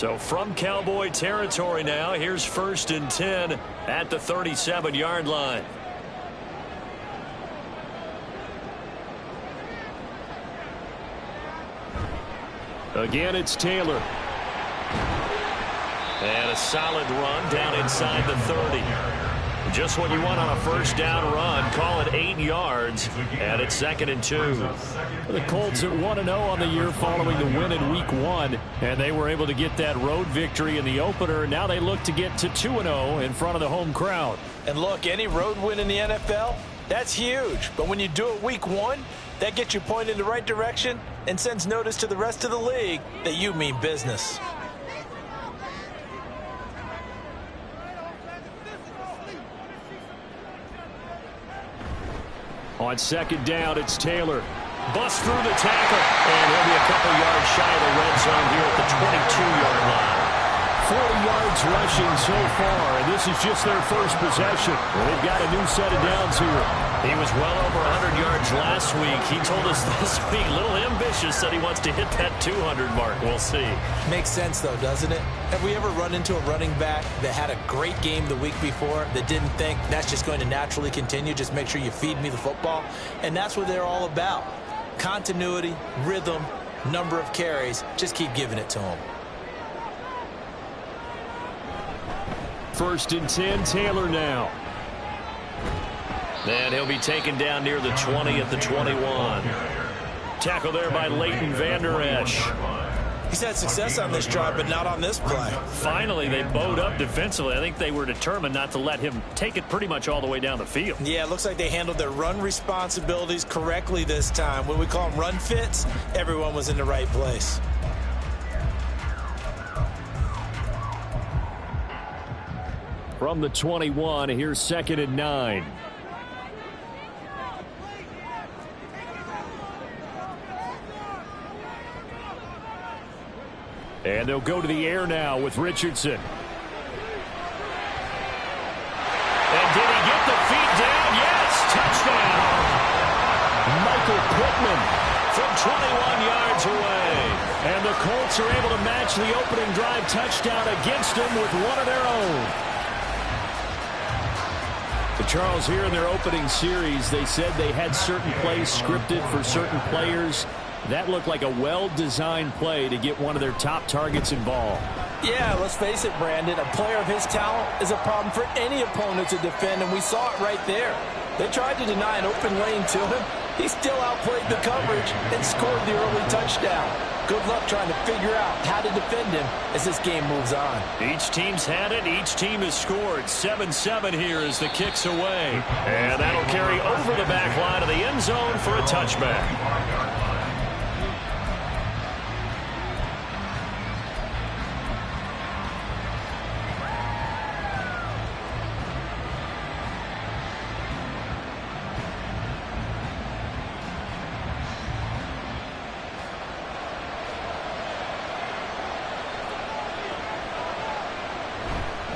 So from Cowboy territory now, here's 1st and 10 at the 37-yard line. Again, it's Taylor. And a solid run down inside the 30. Just what you want on a first down run. Call it 8 yards, and it's 2nd and 2. The Colts at 1-0 on the year following the win in Week 1, and they were able to get that road victory in the opener. Now they look to get to 2-0 in front of the home crowd. And look, any road win in the NFL, that's huge. But when you do it Week 1, that gets you pointed in the right direction and sends notice to the rest of the league that you mean business. On 2nd down, it's Taylor. Bust through the tackle, and he'll be a couple yards shy of the red zone here at the 22-yard line. 40 yards rushing so far, and this is just their first possession. Well, they've got a new set of downs here. He was well over 100 yards last week. He told us this week, a little ambitious, that he wants to hit that 200 mark. We'll see. Makes sense, though, doesn't it? Have we ever run into a running back that had a great game the week before that didn't think that's just going to naturally continue? Just make sure you feed me the football. And that's what they're all about. Continuity, rhythm, number of carries. Just keep giving it to them. 1st and 10, Taylor now. And he'll be taken down near the 20 at the 21. Tackle there by Leighton Vander Esch. He's had success on this drive, but not on this play. Finally, they bowed up defensively. I think they were determined not to let him take it pretty much all the way down the field. Yeah, it looks like they handled their run responsibilities correctly this time. When we call them run fits, everyone was in the right place. From the 21, here's 2nd and 9. And they'll go to the air now with Richardson. And did he get the feet down? Yes, touchdown. Michael Pittman from 21 yards away. And the Colts are able to match the opening drive touchdown against them with one of their own. But Charles, here in their opening series, they said they had certain plays scripted for certain players. That looked like a well-designed play to get one of their top targets involved. Yeah, let's face it, Brandon. A player of his talent is a problem for any opponent to defend, and we saw it right there. They tried to deny an open lane to him. He still outplayed the coverage and scored the early touchdown. Good luck trying to figure out how to defend him as this game moves on. Each team's had it. Each team has scored. 7-7 here as the kick's away. And that'll carry over the back line of the end zone for a touchback.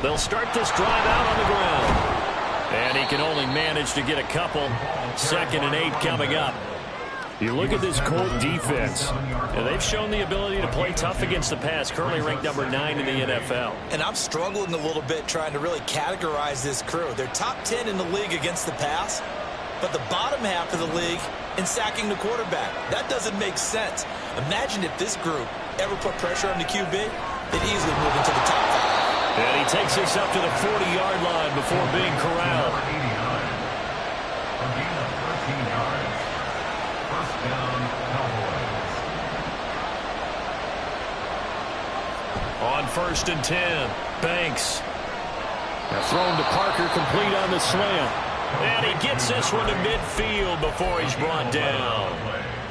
They'll start this drive out on the ground. And he can only manage to get a couple. 2nd and 8 coming up. You look at this Colt defense. And they've shown the ability to play tough against the pass. Currently ranked number 9 in the NFL. And I'm struggling a little bit trying to really categorize this crew. They're top 10 in the league against the pass, but the bottom half of the league in sacking the quarterback. That doesn't make sense. Imagine if this group ever put pressure on the QB, they'd easily move into the top 5. And he takes this up to the 40-yard line before being corralled. On 1st and 10, Banks. Thrown to Parker, complete on the slant. And he gets this one to midfield before he's brought down.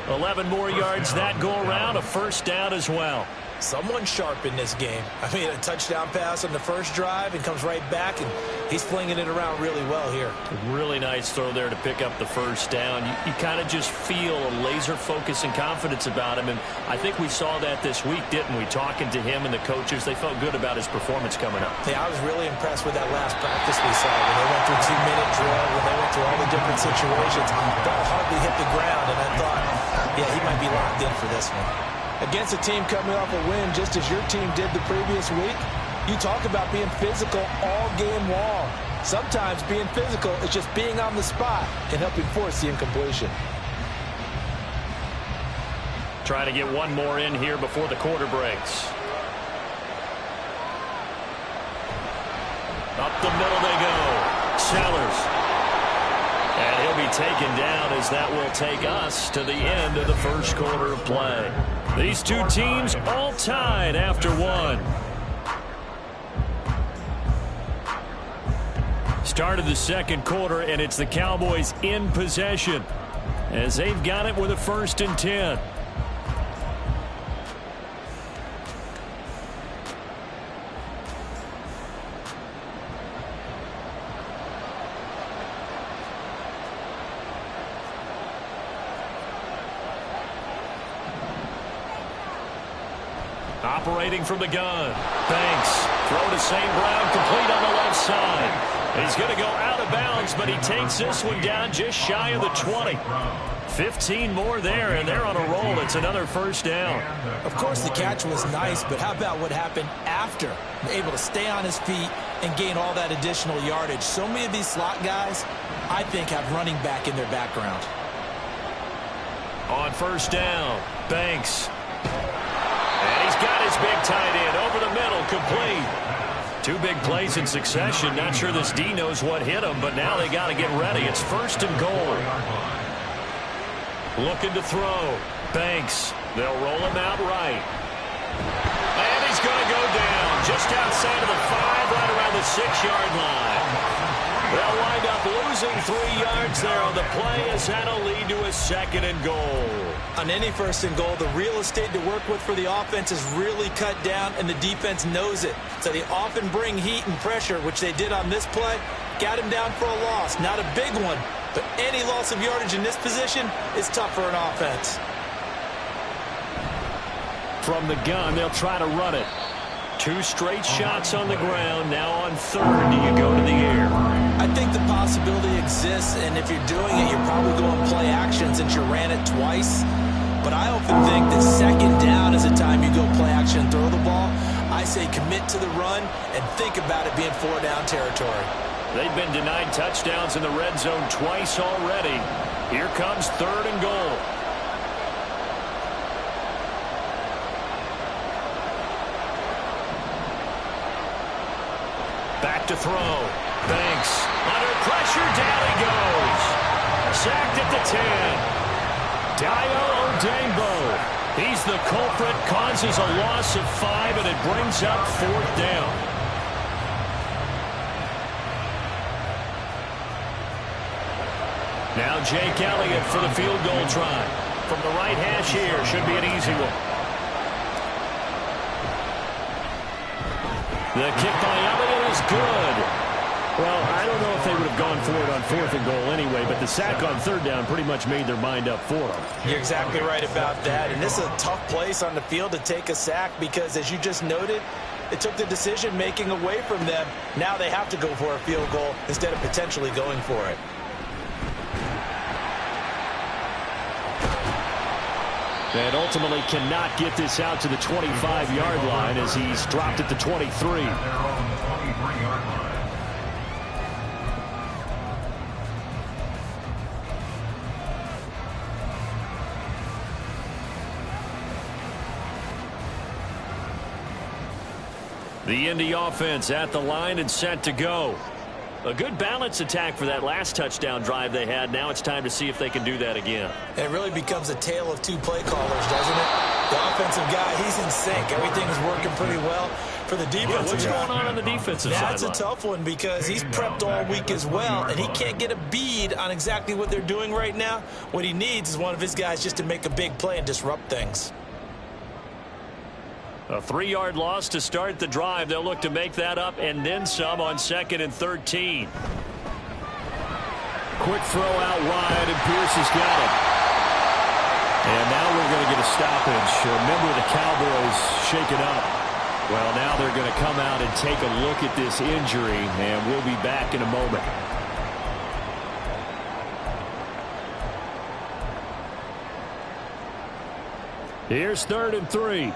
11 more yards that go around, a first down as well. Someone sharp in this game. I mean, a touchdown pass on the first drive and comes right back, and he's flinging it around really well here. Really nice throw there to pick up the first down. You kind of just feel a laser focus and confidence about him, and I think we saw that this week, didn't we? Talking to him and the coaches, they felt good about his performance coming up. Yeah, I was really impressed with that last practice we saw when they went through 2-minute drill, when they went through all the different situations. Ball hardly hit the ground, and I thought, yeah, he might be locked in for this one. Against a team coming off a win just as your team did the previous week, you talk about being physical all game long. Sometimes being physical is just being on the spot and helping force the incompletion. Trying to get one more in here before the quarter breaks. Up the middle they go. Sellers. And he'll be taken down as that will take us to the end of the first quarter of play. These two teams all tied after one. Start of the second quarter, and it's the Cowboys in possession as they've got it with a 1st and 10. Operating from the gun. Banks. Throw to St. Brown, complete on the left side. He's going to go out of bounds, but he takes this one down just shy of the 20. 15 more there, and they're on a roll. It's another 1st down. Of course, the catch was nice, but how about what happened after? Able to stay on his feet and gain all that additional yardage. So many of these slot guys, I think, have running back in their background. On 1st down, Banks. And he's got his big tight end over the middle, complete. 2 big plays in succession. Not sure this D knows what hit him, but now they got to get ready. It's 1st and goal. Looking to throw. Banks. They'll roll him out right. And he's going to go down just outside of the 5, right around the 6-yard line. They'll wind up losing 3 yards there on the play as that'll lead to a 2nd and goal. On any 1st and goal, the real estate to work with for the offense is really cut down, and the defense knows it. So they often bring heat and pressure, which they did on this play. Got him down for a loss. Not a big one, but any loss of yardage in this position is tough for an offense. From the gun, they'll try to run it. 2 straight shots on the ground. Now on 3rd, do you go to the air? I think the possibility exists, and if you're doing it, you're probably going play action since you ran it twice. But I often think that 2nd down is the time you go play action and throw the ball. I say commit to the run and think about it being 4-down territory. They've been denied touchdowns in the red zone twice already. Here comes 3rd and goal. Back to throw. Banks under pressure. Down he goes. Sacked at the 10. Dio Odembo. He's the culprit. Causes a loss of 5, and it brings up 4th down. Now Jake Elliott for the field goal try. From the right hash here. Should be an easy one. The kick by Elliott is good. Well, I don't know if they would have gone for it on 4th and goal anyway, but the sack on 3rd down pretty much made their mind up for them. You're exactly right about that, and this is a tough place on the field to take a sack because, as you just noted, it took the decision-making away from them. Now they have to go for a field goal instead of potentially going for it. And ultimately cannot get this out to the 25-yard line as he's dropped at the 23. The Indy offense at the line and set to go. A good balance attack for that last touchdown drive they had. Now it's time to see if they can do that again. It really becomes a tale of 2 play callers, doesn't it? The offensive guy, he's in sync. Everything is working pretty well. For the defensive what's going on the defensive side? That's a tough one because he's prepped all week as well, and he can't get a bead on exactly what they're doing right now. What he needs is one of his guys just to make a big play and disrupt things. A 3-yard loss to start the drive. They'll look to make that up and then some on 2nd and 13. Quick throw out wide, and Pierce has got it. And now we're going to get a stoppage. A member of the Cowboys shaken up. Well, now they're going to come out and take a look at this injury, and we'll be back in a moment. Here's 3rd and 3.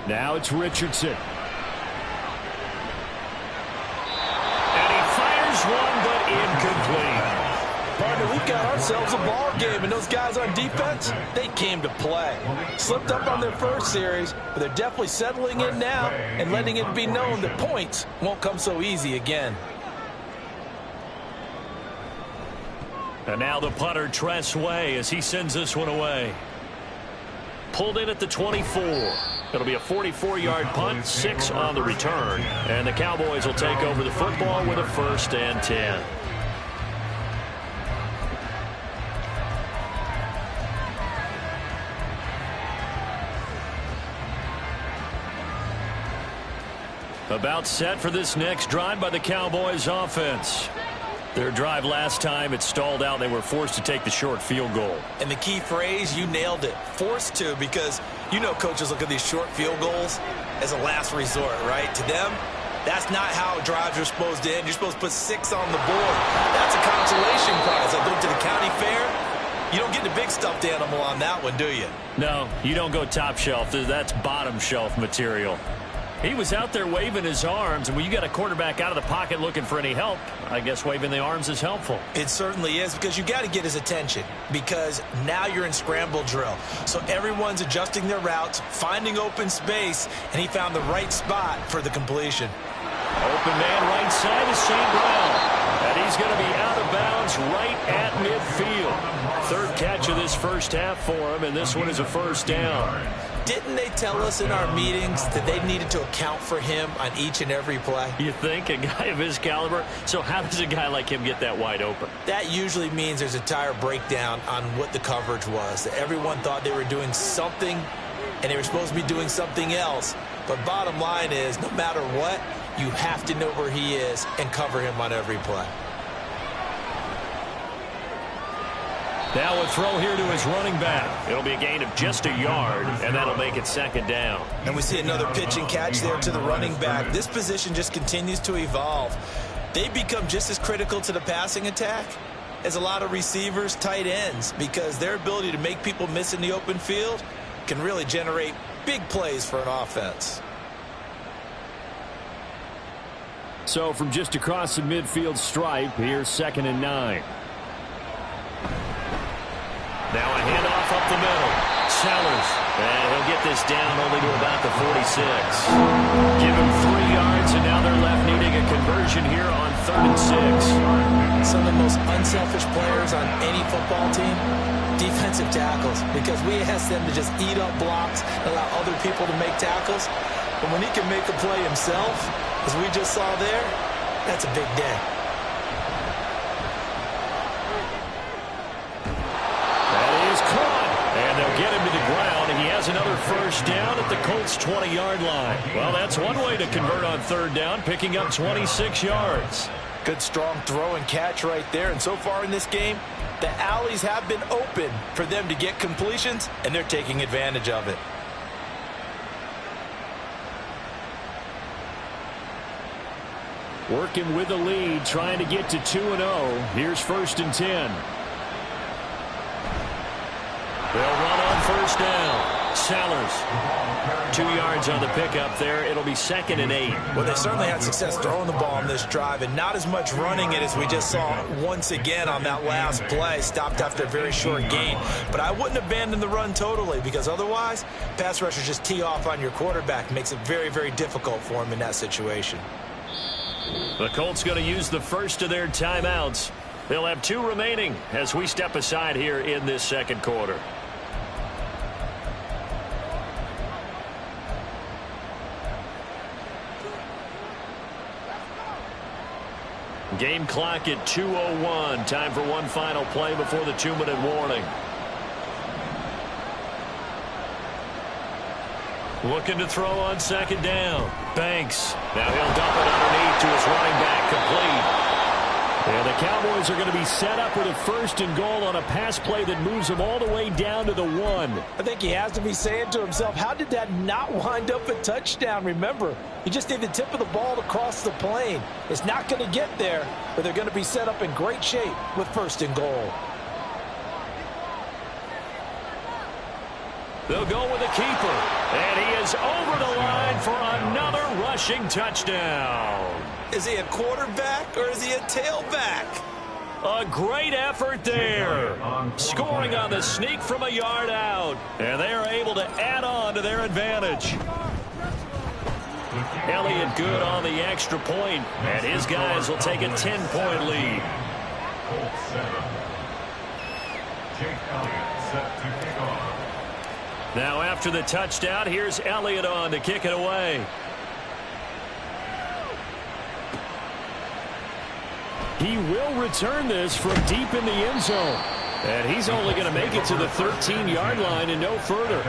Now it's Richardson. And he fires one, but incomplete. Partner, we've got ourselves a ball game, and those guys on defense, they came to play. Slipped up on their first series, but they're definitely settling in now and letting it be known that points won't come so easy again. And now the punter, Tress Way, as he sends this one away. Pulled in at the 24. It'll be a 44-yard punt, 6 on the return. And the Cowboys will take over the football with a 1st and 10. About set for this next drive by the Cowboys offense. Their drive last time, it stalled out. They were forced to take the short field goal. And the key phrase, you nailed it. Forced to, because you know coaches look at these short field goals as a last resort, right? To them, that's not how drives are supposed to end. You're supposed to put 6 on the board. That's a consolation prize. I go to the county fair. You don't get the big stuffed animal on that one, do you? No, you don't go top shelf. That's bottom shelf material. He was out there waving his arms, and when you got a quarterback out of the pocket looking for any help, I guess waving the arms is helpful. It certainly is, because you got to get his attention, because now you're in scramble drill. So everyone's adjusting their routes, finding open space, and he found the right spot for the completion. Open man right side is St. Brown, and he's going to be out of bounds right at midfield. 3rd catch of this first half for him, and this one is a 1st down. Didn't they tell us in our meetings that they needed to account for him on each and every play? You think? A guy of his caliber? So how does a guy like him get that wide open? That usually means there's a tire breakdown on what the coverage was. That everyone thought they were doing something, and they were supposed to be doing something else. But bottom line is, no matter what, you have to know where he is and cover him on every play. Now a throw here to his running back. It'll be a gain of just a yard, and that'll make it 2nd down. And we see another pitch and catch there to the running back. This position just continues to evolve. They become just as critical to the passing attack as a lot of receivers, tight ends, because their ability to make people miss in the open field can really generate big plays for an offense. So from just across the midfield stripe, here's 2nd and 9. Now a handoff up the middle. Sellers. And he'll get this down only to about the 46. Give him 3 yards, and now they're left needing a conversion here on 3rd and 6. Some of the most unselfish players on any football team, defensive tackles, because we ask them to just eat up blocks and allow other people to make tackles. But when he can make a play himself, as we just saw there, that's a big day. And they'll get him to the ground, and he has another 1st down at the Colts' 20-yard line. Well, that's one way to convert on 3rd down, picking up 26 yards. Good, strong throw and catch right there. And so far in this game, the alleys have been open for them to get completions, and they're taking advantage of it. Working with the lead, trying to get to 2-0. Here's 1st and 10. They'll run on 1st down. Sellers. 2 yards on the pickup there. It'll be 2nd and 8. Well, they certainly had success throwing the ball on this drive, and not as much running it as we just saw once again on that last play. Stopped after a very short gain. But I wouldn't abandon the run totally, because otherwise, pass rushers just tee off on your quarterback. Makes it very, very difficult for him in that situation. The Colts going to use the first of their timeouts. They'll have 2 remaining as we step aside here in this 2nd quarter. Game clock at 2:01. Time for one final play before the 2-minute warning. Looking to throw on 2nd down. Banks. Now he'll dump it underneath to his running back, complete. And the Cowboys are going to be set up with a 1st and goal on a pass play that moves them all the way down to the 1. I think he has to be saying to himself, how did that not wind up a touchdown? Remember, you just need the tip of the ball to cross the plane. It's not going to get there, but they're going to be set up in great shape with 1st and goal. They'll go with the keeper, and he is over the line for another rushing touchdown. Is he a quarterback or is he a tailback? A great effort there. Scoring on the sneak from a yard out, and they are able to add on to their advantage. Elliott good on the extra point, and his guys will take a 10-point lead. Now after the touchdown, here's Elliott on to kick it away. He will return this from deep in the end zone. And he's only going to make it to the 13-yard line and no further.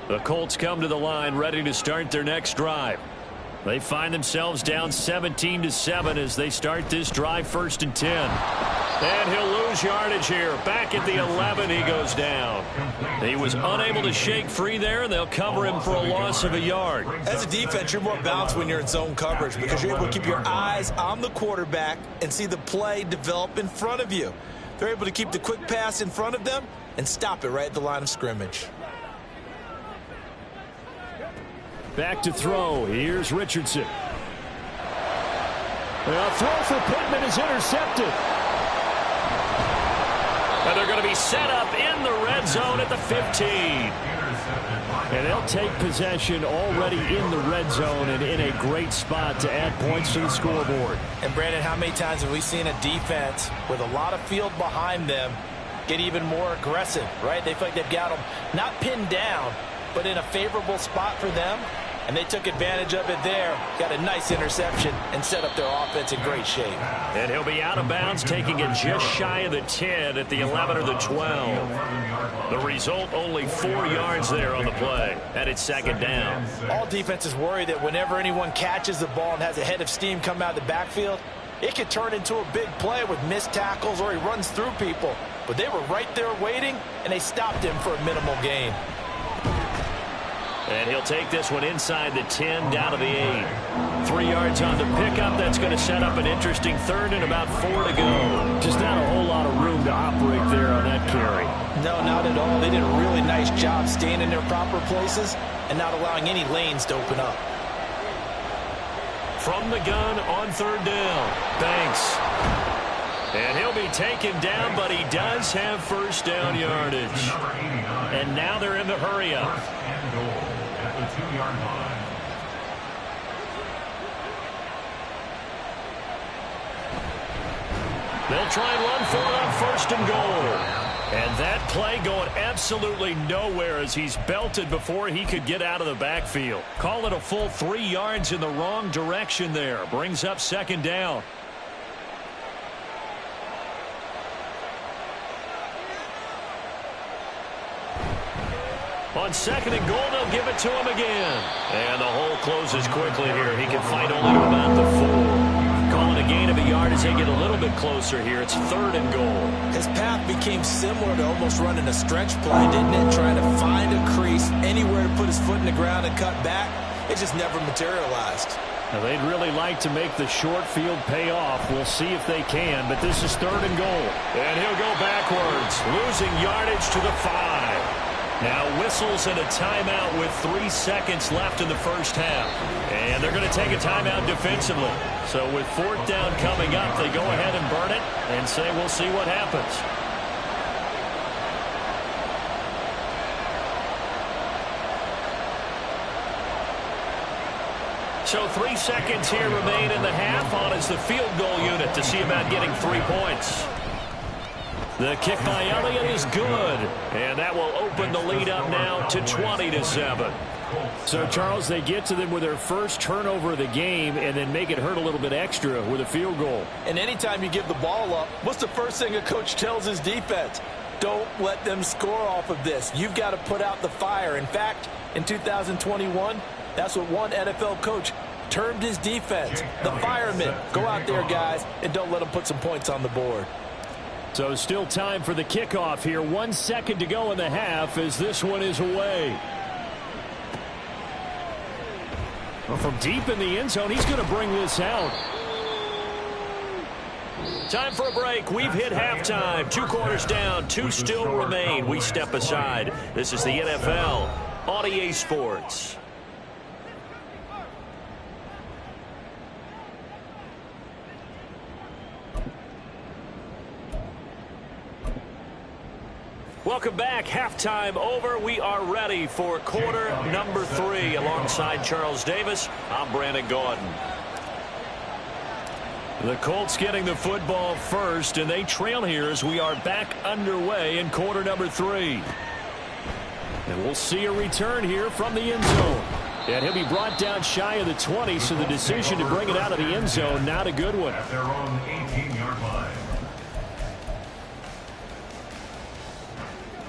The Colts come to the line ready to start their next drive. They find themselves down 17-7 as they start this drive 1st and 10. And he'll lose yardage here. Back at the 11, he goes down. He was unable to shake free there, and they'll cover him for a loss of a yard. As a defense, you're more balanced when you're in zone coverage because you're able to keep your eyes on the quarterback and see the play develop in front of you. They're able to keep the quick pass in front of them and stop it right at the line of scrimmage. Back to throw. Here's Richardson. A throw for Pittman is intercepted. And they're going to be set up in the red zone at the 15. And they'll take possession already in the red zone and in a great spot to add points to the scoreboard. And Brandon, how many times have we seen a defense with a lot of field behind them get even more aggressive, right? They feel like they've got them not pinned down, but in a favorable spot for them. And they took advantage of it there. Got a nice interception and set up their offense in great shape. And he'll be out of bounds, taking it just shy of the 10 at the 11 or the 12. The result, only 4 yards there on the play. And it's 2nd down. All defenses worry that whenever anyone catches the ball and has a head of steam come out of the backfield, it could turn into a big play with missed tackles or he runs through people. But they were right there waiting, and they stopped him for a minimal gain. And he'll take this one inside the 10, down to the 8. 3 yards on the pickup. That's going to set up an interesting 3rd and about 4 to go. Just not a whole lot of room to operate there on that carry. No, not at all. They did a really nice job staying in their proper places and not allowing any lanes to open up. From the gun on 3rd down, Banks. And he'll be taken down, but he does have 1st down yardage. And now they're in the hurry-up. At the 2-yard line. They'll try and run for it on 1st and goal. And that play going absolutely nowhere as he's belted before he could get out of the backfield. Call it a full 3 yards in the wrong direction there. Brings up 2nd down. On 2nd and goal, they'll give it to him again. And the hole closes quickly here. He can fight only to about the 4. Calling a gain of a yard as they get a little bit closer here. It's 3rd and goal. His path became similar to almost running a stretch play, didn't it? Trying to find a crease, anywhere to put his foot in the ground and cut back. It just never materialized. Now, they'd really like to make the short field pay off. We'll see if they can, but this is 3rd and goal. And he'll go backwards, losing yardage to the 5. Now whistles and a timeout with 3 seconds left in the 1st half. And they're going to take a timeout defensively. So with 4th down coming up, they go ahead and burn it and say we'll see what happens. So 3 seconds here remain in the half on as the field goal unit to see about getting 3 points. The kick by Elliott is good, and that will open the lead up now to 20-7. So, Charles, they get to them with their first turnover of the game and then make it hurt a little bit extra with a field goal. And anytime you give the ball up, what's the first thing a coach tells his defense? Don't let them score off of this. You've got to put out the fire. In fact, in 2021, that's what one NFL coach termed his defense, the firemen. Go out there, guys, and don't let them put some points on the board. So still time for the kickoff here. 1 second to go in the half as this one is away. Well, from deep in the end zone, he's going to bring this out. Time for a break. We've hit halftime. 2 quarters down. 2 still remain. We step aside. This is the NFL on EA Sports. Welcome back. Halftime over. We are ready for quarter number 3. Alongside Charles Davis, I'm Brandon Gaudin. The Colts getting the football first, and they trail here as we are back underway in quarter number 3. And we'll see a return here from the end zone. And he'll be brought down shy of the 20, so the decision to bring it out of the end zone, not a good one. At their own 18-yard line.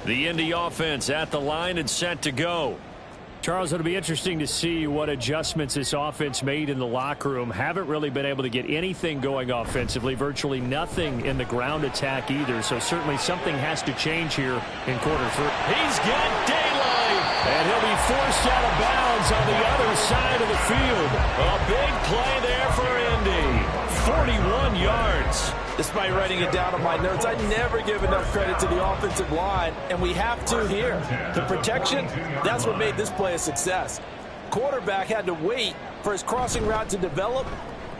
The Indy offense at the line and set to go. Charles, it'll be interesting to see what adjustments this offense made in the locker room. Haven't really been able to get anything going offensively, virtually nothing in the ground attack either. So certainly something has to change here in quarter 3. He's got daylight. And he'll be forced out of bounds on the other side of the field. A big play there for Indy. 41 yards. Despite writing it down on my notes, I never give enough credit to the offensive line, and we have to here. The protection, that's what made this play a success. Quarterback had to wait for his crossing route to develop,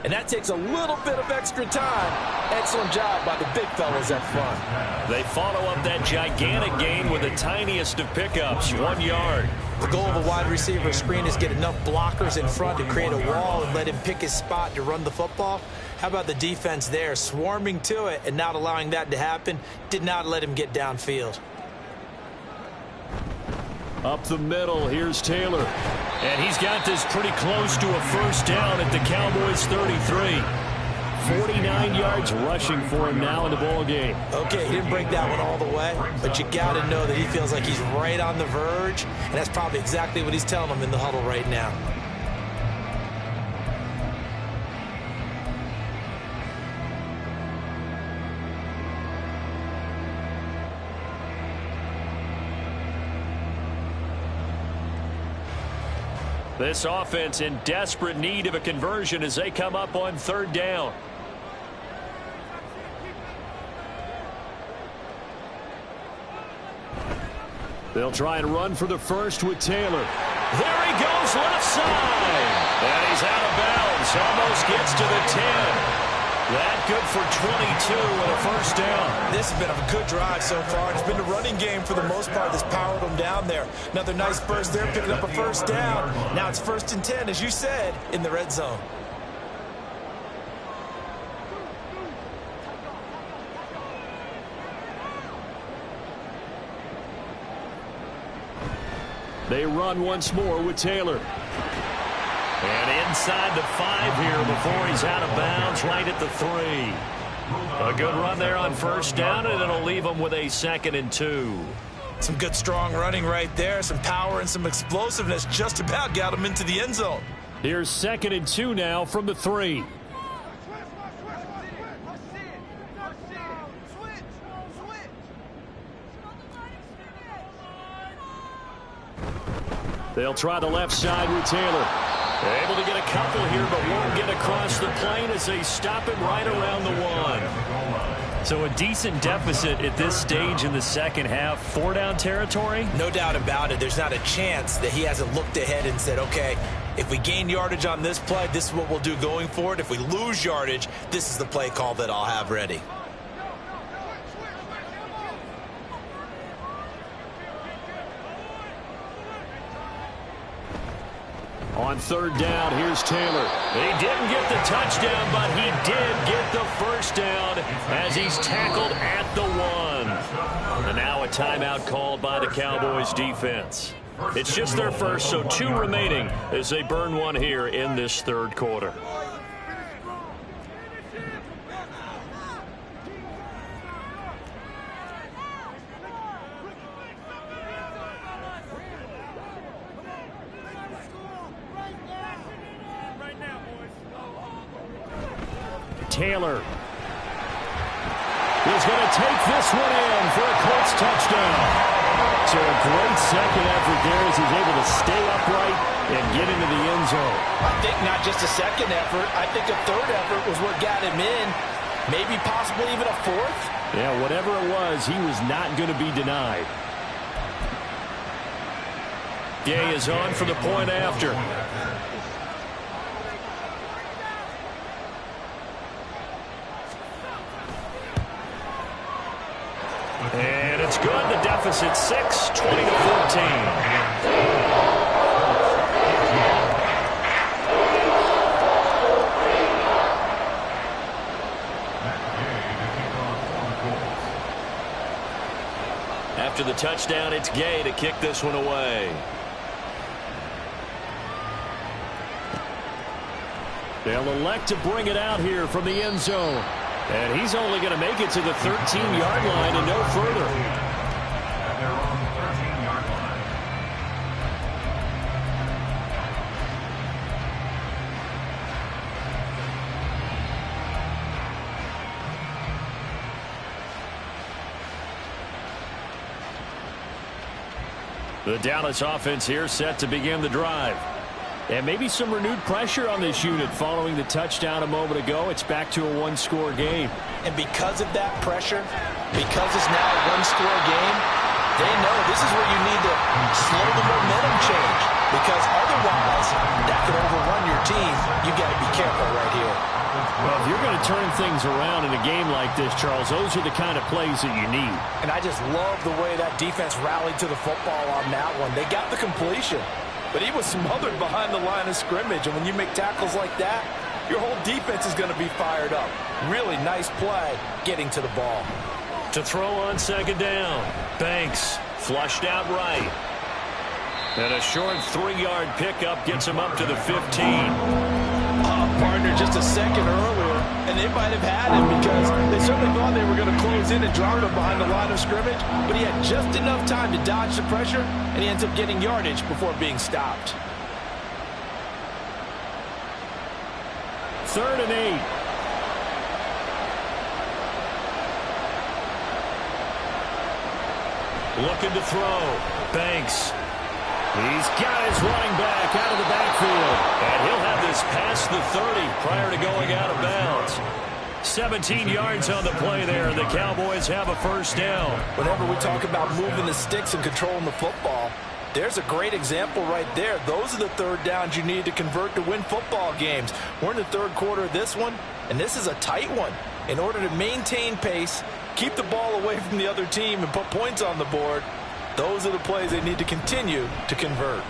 and that takes a little bit of extra time. Excellent job by the big fellas up front. They follow up that gigantic gain with the tiniest of pickups, 1 yard. The goal of a wide receiver screen is get enough blockers in front to create a wall and let him pick his spot to run the football. How about the defense there, swarming to it and not allowing that to happen? Did not let him get downfield. Up the middle, here's Taylor. And he's got this pretty close to a first down at the Cowboys' 33. 49 yards rushing for him now in the ball game. Okay, he didn't break that one all the way, but you got to know that he feels like he's right on the verge, and that's probably exactly what he's telling them in the huddle right now. This offense in desperate need of a conversion as they come up on 3rd down. They'll try and run for the first with Taylor. There he goes left side. And he's out of bounds. Almost gets to the 10. That good for 22 and a first down. This has been a good drive so far. It's been a running game for the most part that's powered them down there. Another nice burst there, picking up a first down. Now it's 1st and 10, as you said, in the red zone. They run once more with Taylor. And inside the 5 here before he's out of bounds, right at the 3. A good run there on first down, and it'll leave him with a 2nd and 2. Some good strong running right there. Some power and some explosiveness just about got him into the end zone. Here's 2nd and 2 now from the 3. They'll try the left side with Taylor. Able to get a couple here, but won't get across the plane as they stop him right around the 1. So a decent deficit at this stage in the second half. 4-down territory? No doubt about it. There's not a chance that he hasn't looked ahead and said, okay, if we gain yardage on this play, this is what we'll do going forward. If we lose yardage, this is the play call that I'll have ready. On 3rd down, here's Taylor. He didn't get the touchdown, but he did get the first down as he's tackled at the 1. And now a timeout called by the Cowboys defense. It's just their first, so 2 remaining as they burn one here in this third quarter. Taylor is going to take this one in for a Colts touchdown. So a great second effort there as he's able to stay upright and get into the end zone. I think not just a second effort. I think a third effort was what got him in. Maybe possibly even a fourth. Yeah, whatever it was, he was not going to be denied. Gay is on for the point after. And it's good. The deficit 6, 20-14. After the touchdown, it's Gay to kick this one away. They'll elect to bring it out here from the end zone. And he's only going to make it to the 13-yard line and no further. At their own 13-yard line. The Dallas offense here set to begin the drive. And maybe some renewed pressure on this unit following the touchdown a moment ago. It's back to a one-score game. And because of that pressure, because it's now a one-score game, they know this is where you need to slow the momentum change. Because otherwise, that could overrun your team. You got to be careful right here. Well, if you're going to turn things around in a game like this, Charles, those are the kind of plays that you need. And I just love the way that defense rallied to the football on that one. They got the completion. But he was smothered behind the line of scrimmage. And when you make tackles like that, your whole defense is going to be fired up. Really nice play getting to the ball. To throw on second down. Banks flushed out right. And a short 3-yard pickup gets him up to the 15. Partner just a second earlier, and they might have had him because they certainly thought they were going to close in and drop him behind the line of scrimmage, but he had just enough time to dodge the pressure, and he ends up getting yardage before being stopped. 3rd and 8. Looking to throw. Banks. He's got his running back out of the backfield. And he'll have this past the 30 prior to going out of bounds. 17 yards on the play there. The Cowboys have a first down. Whenever we talk about moving the sticks and controlling the football, there's a great example right there. Those are the third downs you need to convert to win football games. We're in the third quarter of this one, and this is a tight one. In order to maintain pace, keep the ball away from the other team, and put points on the board, those are the plays they need to continue to convert.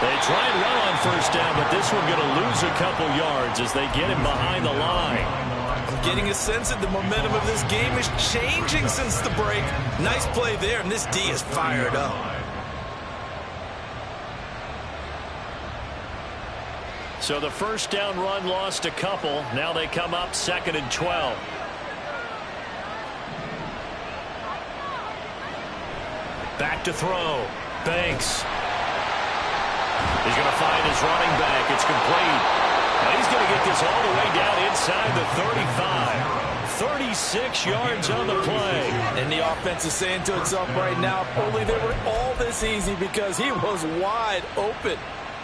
They try and run on first down, but this one going to lose a couple yards as they get him behind the line. I'm getting a sense that the momentum of this game is changing since the break. Nice play there, and this D is fired up. So the first down run lost a couple. Now they come up 2nd and 12. Back to throw. Banks. He's going to find his running back. It's complete. And he's going to get this all the way down inside the 35. 36 yards on the play. And the offense is saying to itself right now, if only they were all this easy, because he was wide open.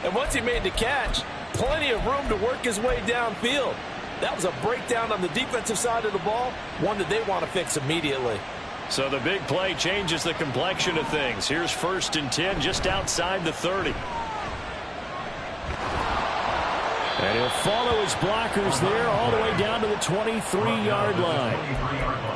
And once he made the catch, plenty of room to work his way downfield. That was a breakdown on the defensive side of the ball, one that they want to fix immediately. So the big play changes the complexion of things. Here's 1st and 10 just outside the 30. And he'll follow his blockers there all the way down to the 23-yard line.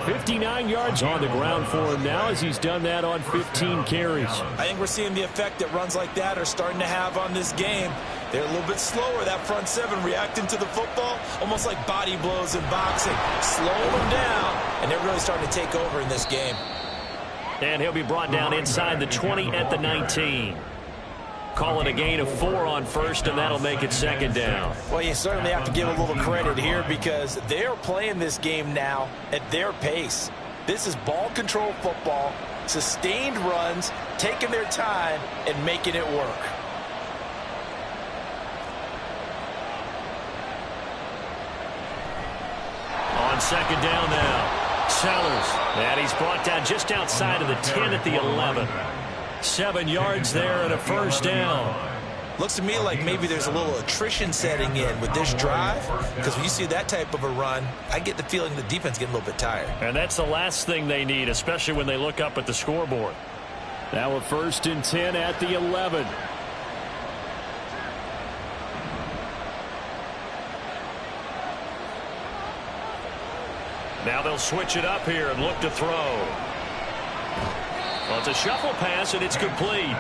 59 yards on the ground for him now as he's done that on 15 carries. I think we're seeing the effect that runs like that are starting to have on this game. They're a little bit slower, that front seven, reacting to the football, almost like body blows in boxing. Slow them down, and they're really starting to take over in this game. And he'll be brought down inside the 20 at the 19. calling a gain of 4 on first, and that'll make it second down. Well, you certainly have to give a little credit here because they're playing this game now at their pace. This is ball control football, sustained runs, taking their time and making it work. On second down now, Sellers. And he's brought down just outside of the 10 at the 11. 7 yards there and a first down. Looks to me like maybe there's a little attrition setting in with this drive, because when you see that type of a run, I get the feeling the defense getting a little bit tired. And that's the last thing they need, especially when they look up at the scoreboard. Now a 1st and 10 at the 11. Now they'll switch it up here and look to throw. Well, it's a shuffle pass, and it's complete.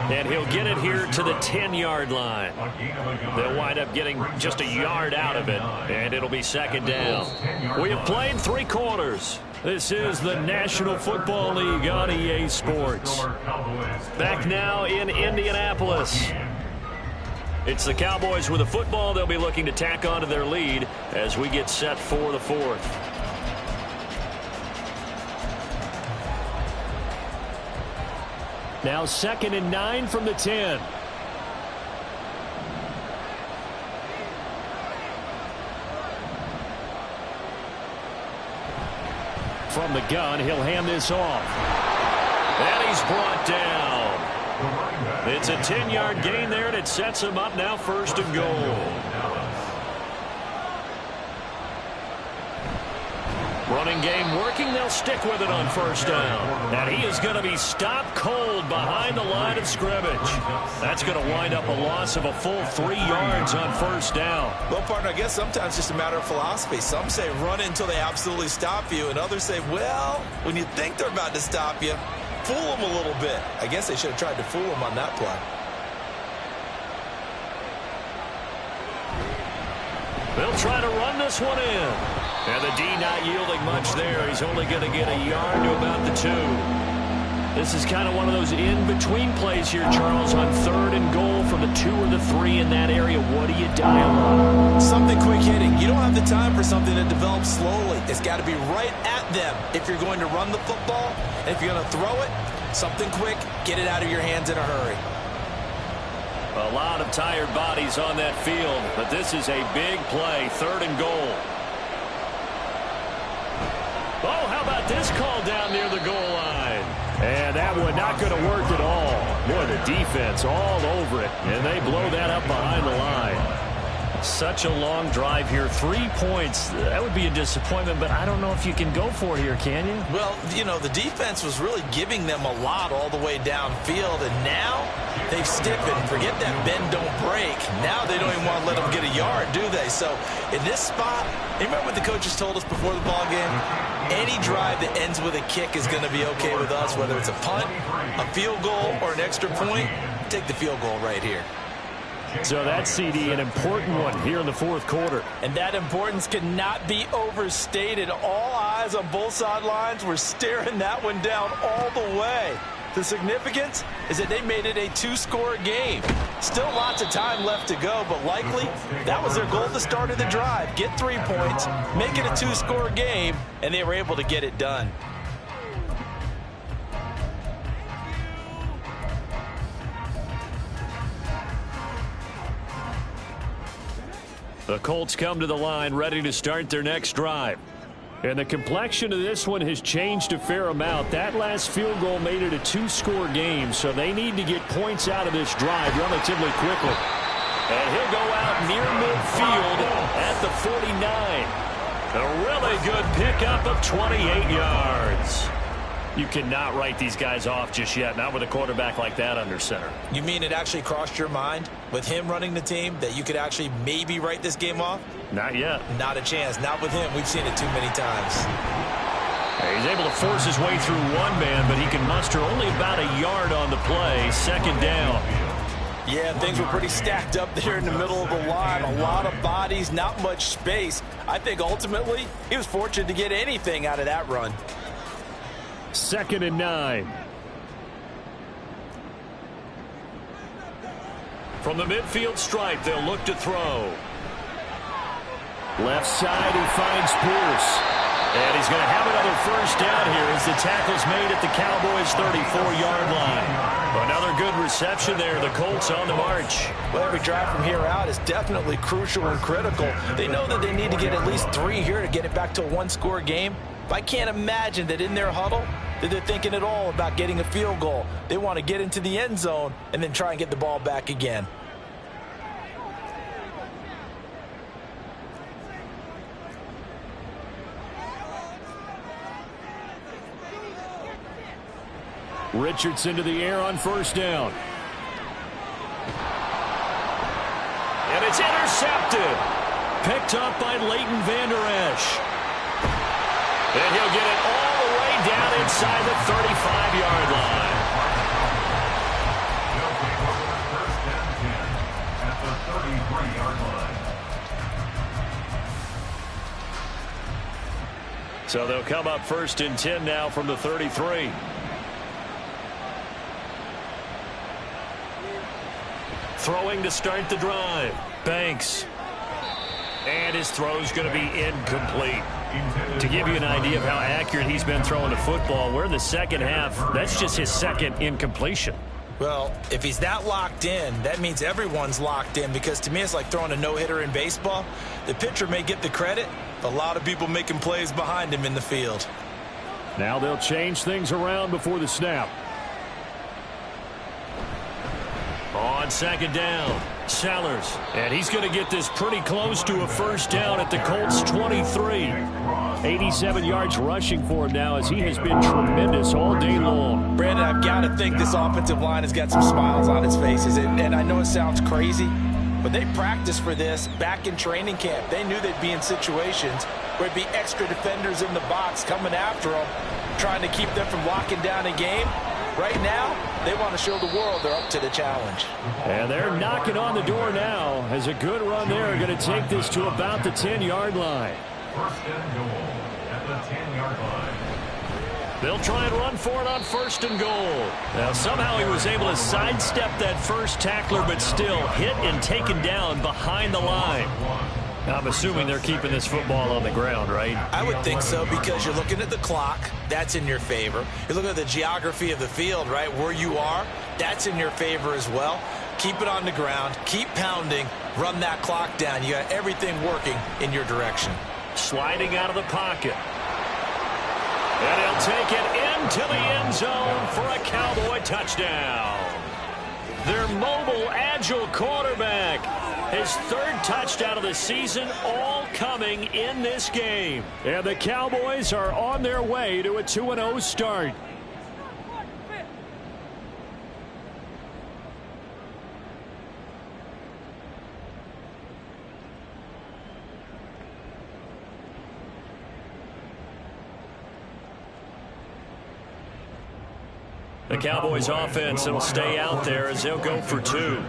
And he'll get it here to the 10-yard line. They'll wind up getting just a yard out of it, and it'll be second down. We have played 3 quarters. This is the National Football League on EA Sports. Back now in Indianapolis. It's the Cowboys with a football. They'll be looking to tack onto their lead as we get set for the 4th. Now 2nd and 9 from the 10. From the gun, he'll hand this off. And he's brought down. It's a 10-yard gain there, and it sets him up now 1st and goal. Running game working. They'll stick with it on 1st down. And he is going to be stopped cold behind the line of scrimmage. That's going to wind up a loss of a full 3 yards on 1st down. Well, partner, I guess sometimes it's just a matter of philosophy. Some say run until they absolutely stop you, and others say, well, when you think they're about to stop you, fool them a little bit. I guess they should have tried to fool them on that play. They'll try to run this one in. And the D not yielding much there. He's only going to get a yard to about the 2. This is kind of one of those in-between plays here, Charles, on 3rd and goal from the 2 or the 3 in that area. What do you dial up? Something quick hitting. You don't have the time for something that develops slowly. It's got to be right at them if you're going to run the football. And if you're going to throw it, something quick, get it out of your hands in a hurry. A lot of tired bodies on that field, but this is a big play, 3rd and goal. Oh, how about this call down near the goal line? And that one not going to work at all. Boy, the defense all over it, and they blow that up behind the line. Such a long drive here. 3 points. That would be a disappointment, but I don't know if you can go for it here, can you? Well, you know, the defense was really giving them a lot all the way downfield, and now they've stiffened. Forget that bend, don't break. Now they don't even want to let them get a yard, do they? So in this spot, you remember what the coaches told us before the ball game? Any drive that ends with a kick is going to be okay with us, whether it's a punt, a field goal, or an extra point. Take the field goal right here. So that CD, an important one here in the 4th quarter. And that importance cannot be overstated. All eyes on both sidelines were staring that one down all the way. The significance is that they made it a 2-score game. Still lots of time left to go, but likely that was their goal at the start of the drive. Get 3 points, make it a 2-score game, and they were able to get it done. The Colts come to the line ready to start their next drive. And the complexion of this one has changed a fair amount. That last field goal made it a 2-score game, so they need to get points out of this drive relatively quickly. And he'll go out near midfield at the 49. A really good pickup of 28 yards. You cannot write these guys off just yet, not with a quarterback like that under center. You mean it actually crossed your mind with him running the team that you could actually maybe write this game off? Not yet. Not a chance. Not with him. We've seen it too many times. He's able to force his way through one man, but he can muster only about a yard on the play. 2nd down. Yeah, things were pretty stacked up there in the middle of the line. A lot of bodies, not much space. I think ultimately he was fortunate to get anything out of that run. 2nd and 9. From the midfield stripe, they'll look to throw. Left side, he finds Pierce. And he's going to have another first down here as the tackle's made at the Cowboys' 34-yard line. Another good reception there. The Colts on the march. Well, every drive from here out is definitely crucial and critical. They know that they need to get at least 3 here to get it back to a one-score game. But I can't imagine that in their huddle that they're thinking at all about getting a field goal. They want to get into the end zone and then try and get the ball back again. Richardson to the air on first down. And it's intercepted. Picked up by Leighton Vander Esch. And he'll get it all the way down inside the 35-yard line. First and 10 at the 33-yard line. So they'll come up first and 10 now from the 33. Throwing to start the drive. Banks. And his throw's going to be incomplete. To give you an idea of how accurate he's been throwing the football, we're in the second half. That's just his second incompletion. Well, if he's that locked in, that means everyone's locked in, because to me it's like throwing a no-hitter in baseball. The pitcher may get the credit, but a lot of people making plays behind him in the field. Now they'll change things around before the snap. On second down, Sellers. And he's going to get this pretty close to a first down at the Colts' 23. 87 yards rushing for him now, as he has been tremendous all day long. Brandon, I've got to think this offensive line has got some smiles on its faces. And I know it sounds crazy, but they practiced for this back in training camp. They knew they'd be in situations where it'd be extra defenders in the box coming after them, trying to keep them from locking down a game. Right now, they want to show the world they're up to the challenge. And they're knocking on the door now, as a good run there going to take this to about the 10-yard line. First and goal at the 10-yard line. They'll try and run for it on first and goal. Now, somehow he was able to sidestep that first tackler, but still hit and taken down behind the line. I'm assuming they're keeping this football on the ground, right? I would think so, because you're looking at the clock. That's in your favor. You're looking at the geography of the field, right? Where you are, that's in your favor as well. Keep it on the ground. Keep pounding. Run that clock down. You got everything working in your direction. Sliding out of the pocket. And he'll take it into the end zone for a Cowboy touchdown. Their mobile, agile quarterback. His third touchdown of the season, all coming in this game. And the Cowboys are on their way to a 2-0 start. The Cowboys offense will stay out there as they'll go for 2.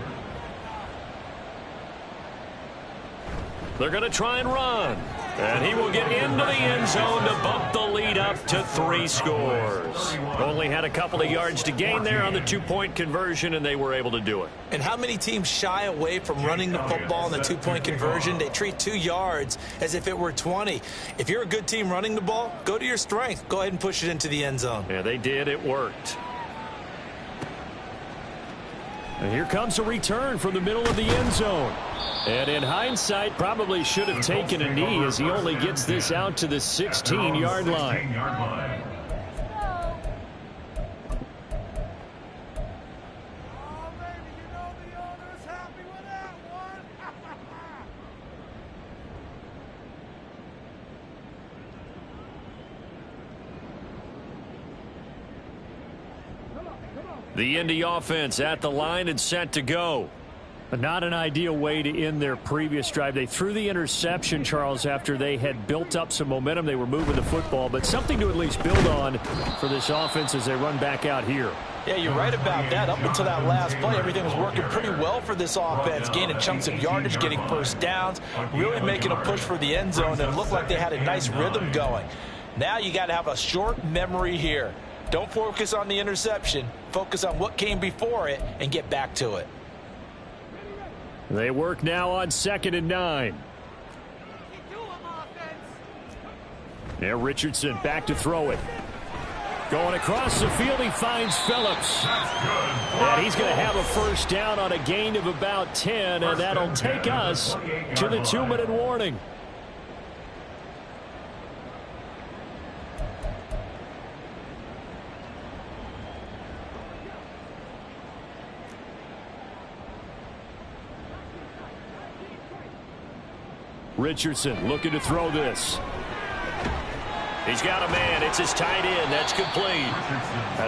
They're going to try and run. And he will get into the end zone to bump the lead up to 3 scores. Only had a couple of yards to gain there on the 2-point conversion, and they were able to do it. And how many teams shy away from running the football in the 2-point conversion? They treat 2 yards as if it were 20. If you're a good team running the ball, go to your strength. Go ahead and push it into the end zone. Yeah, they did. It worked. And here comes a return from the middle of the end zone. And in hindsight, probably should have taken a knee, as he only gets this out to the 16-yard line. The Indy offense at the line and set to go. Not an ideal way to end their previous drive. They threw the interception, Charles, after they had built up some momentum. They were moving the football, but something to at least build on for this offense as they run back out here. Yeah, you're right about that. Up until that last play, everything was working pretty well for this offense, gaining chunks of yardage, getting first downs, really making a push for the end zone, and it looked like they had a nice rhythm going. Now you got to have a short memory here. Don't focus on the interception. Focus on what came before it and get back to it. They work now on 2nd and 9. Now Richardson back to throw it. Going across the field, he finds Phillips. And he's going to have a first down on a gain of about 10, and that'll take us to the 2-minute warning. Richardson looking to throw this. He's got a man. It's his tight end. That's complete.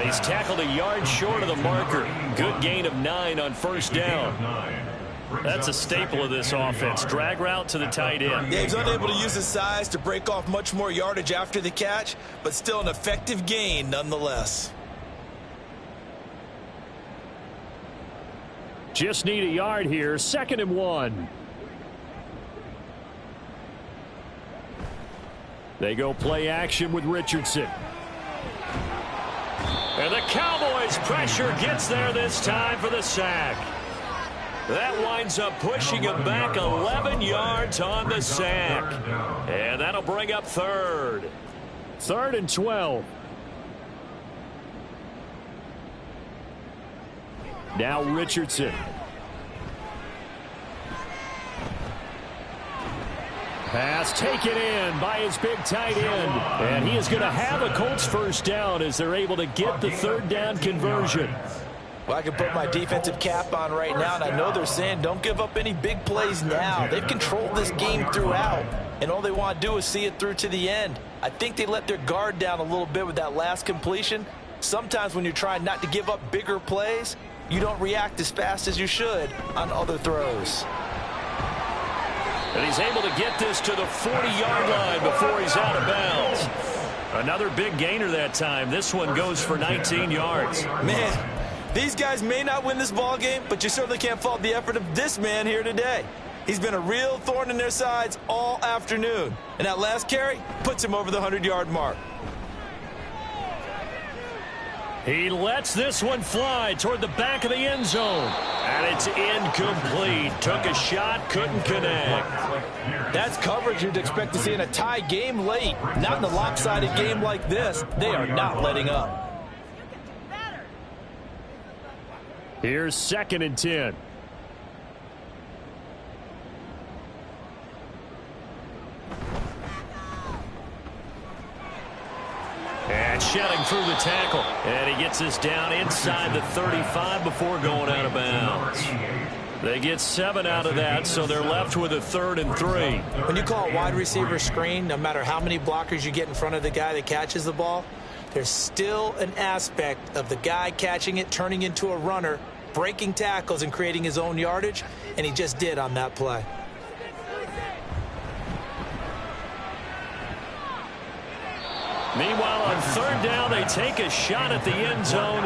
He's tackled a yard short of the marker. Good gain of 9 on first down. That's a staple of this offense. Drag route to the tight end. Yeah, he's unable to use his size to break off much more yardage after the catch, but still an effective gain nonetheless. Just need a yard here. 2nd and 1. They go play action with Richardson. And the Cowboys' pressure gets there this time for the sack. That winds up pushing him back 11 yards on the sack. And that'll bring up 3rd. 3rd and 12. Now Richardson. Pass taken in by his big tight end. And he is going to have a Colts first down as they're able to get the 3rd down conversion. Well, I can put my defensive cap on right now, and I know they're saying don't give up any big plays now. They've controlled this game throughout, and all they want to do is see it through to the end. I think they let their guard down a little bit with that last completion. Sometimes when you're trying not to give up bigger plays, you don't react as fast as you should on other throws. And he's able to get this to the 40-yard line before he's out of bounds. Another big gainer that time. This one goes for 19 yards. Man, these guys may not win this ball game, but you certainly can't fault the effort of this man here today. He's been a real thorn in their sides all afternoon. And that last carry puts him over the 100-yard mark. He lets this one fly toward the back of the end zone. And it's incomplete. Took a shot, couldn't connect. That's coverage you'd expect to see in a tie game late. Not in a lopsided game like this. They are not letting up. Here's 2nd and 10. And shedding through the tackle. And he gets this down inside the 35 before going out of bounds. They get 7 out of that, so they're left with a 3rd and 3. When you call a wide receiver screen, no matter how many blockers you get in front of the guy that catches the ball, there's still an aspect of the guy catching it, turning into a runner, breaking tackles and creating his own yardage, and he just did on that play. Meanwhile, on 3rd down, they take a shot at the end zone,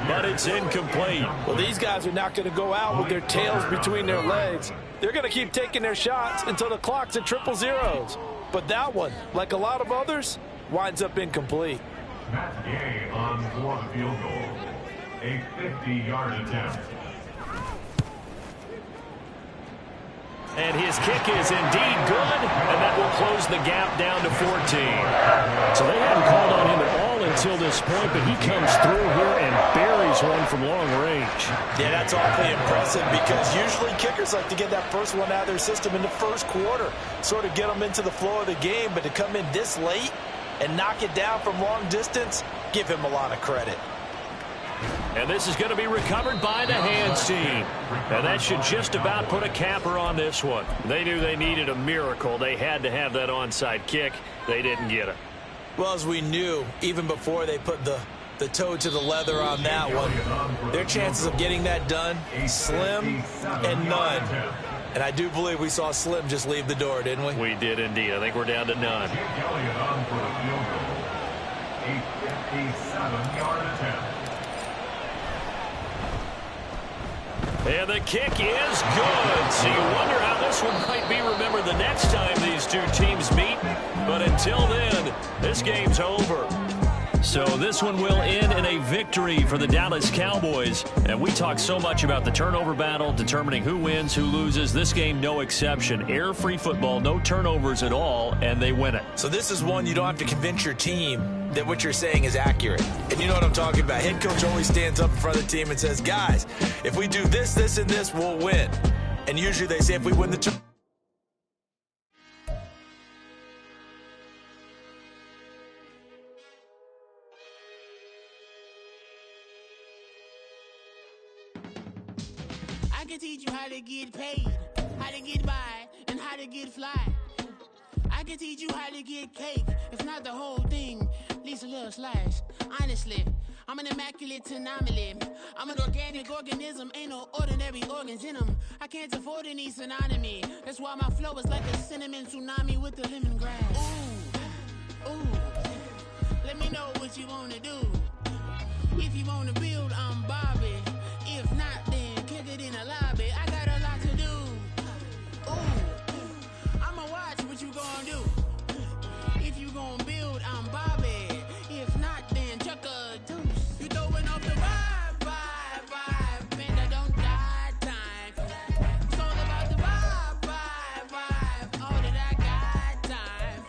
but it's incomplete. Well, these guys are not going to go out with their tails between their legs. They're going to keep taking their shots until the clock's at 000. But that one, like a lot of others, winds up incomplete. Matt Gay on for the field goal. A 50-yard attempt. And his kick is indeed good, and that will close the gap down to 14. So they hadn't called on him at all until this point, but he comes through here and buries one from long range. Yeah, that's awfully impressive because usually kickers like to get that first one out of their system in the first quarter, sort of get them into the flow of the game, but to come in this late and knock it down from long distance, give him a lot of credit. And this is going to be recovered by the hands team. And that should just about put a capper on this one. They knew they needed a miracle. They had to have that onside kick. They didn't get it. Well, as we knew, even before they put the toe to the leather on that one, their chances of getting that done, slim and none. And I do believe we saw Slim just leave the door, didn't we? We did indeed. I think we're down to none. A 57-yard attempt. And the kick is good. So you wonder how this one might be remembered the next time these two teams meet. But until then, this game's over. So this one will end in a victory for the Dallas Cowboys. And we talk so much about the turnover battle, determining who wins, who loses. This game, no exception. Error-free football, no turnovers at all, and they win it. So this is one you don't have to convince your team that what you're saying is accurate. And you know what I'm talking about. Head coach always stands up in front of the team and says, guys, if we do this, this, and this, we'll win. And usually they say if we win the I can teach you how to get paid, how to get by, and how to get fly. I can teach you how to get cake, if not the whole thing, at least a little slice. Honestly, I'm an immaculate anomaly. I'm an organic organism, ain't no ordinary organs in them. I can't afford any synonymy. That's why my flow is like a cinnamon tsunami with the lemongrass. Ooh, ooh, let me know what you wanna do. If you wanna build, I'm Bobby. If not, then kick it in the lobby. I got a lot to do. Ooh, I'ma watch what you gonna do. If you gonna build, I'm Bobby. If not, then chuck a deuce. You throwing off the vibe, and I don't die time. It's all about the vibe, all that I got time.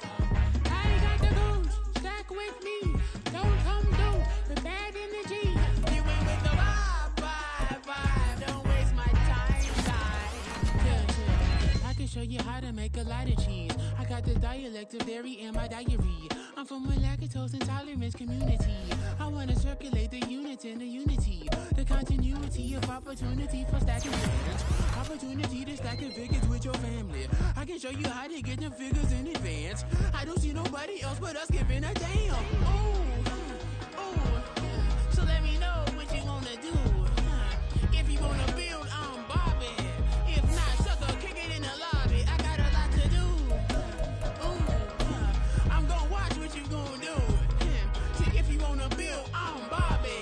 I ain't got the goose, stack with me. Don't come through with bad energy. You ain't with the vibe, don't waste my time. Yeah. I can show you how to make a lot of cheese. I got the dialect of dairy in my diary. I'm from a lactose intolerance community. I wanna circulate the units in the unity. The continuity of opportunity for stacking figures. Opportunity to stack the figures with your family. I can show you how to get the figures in advance. I don't see nobody else but us giving a damn. Ooh. So let me know what you wanna do. If you wanna build, I'm Bobby. If not, sucker, kick it in the lobby. I got a lot to do. Ooh, I'm gonna watch what you gonna do. See, if you wanna build, I'm Bobby.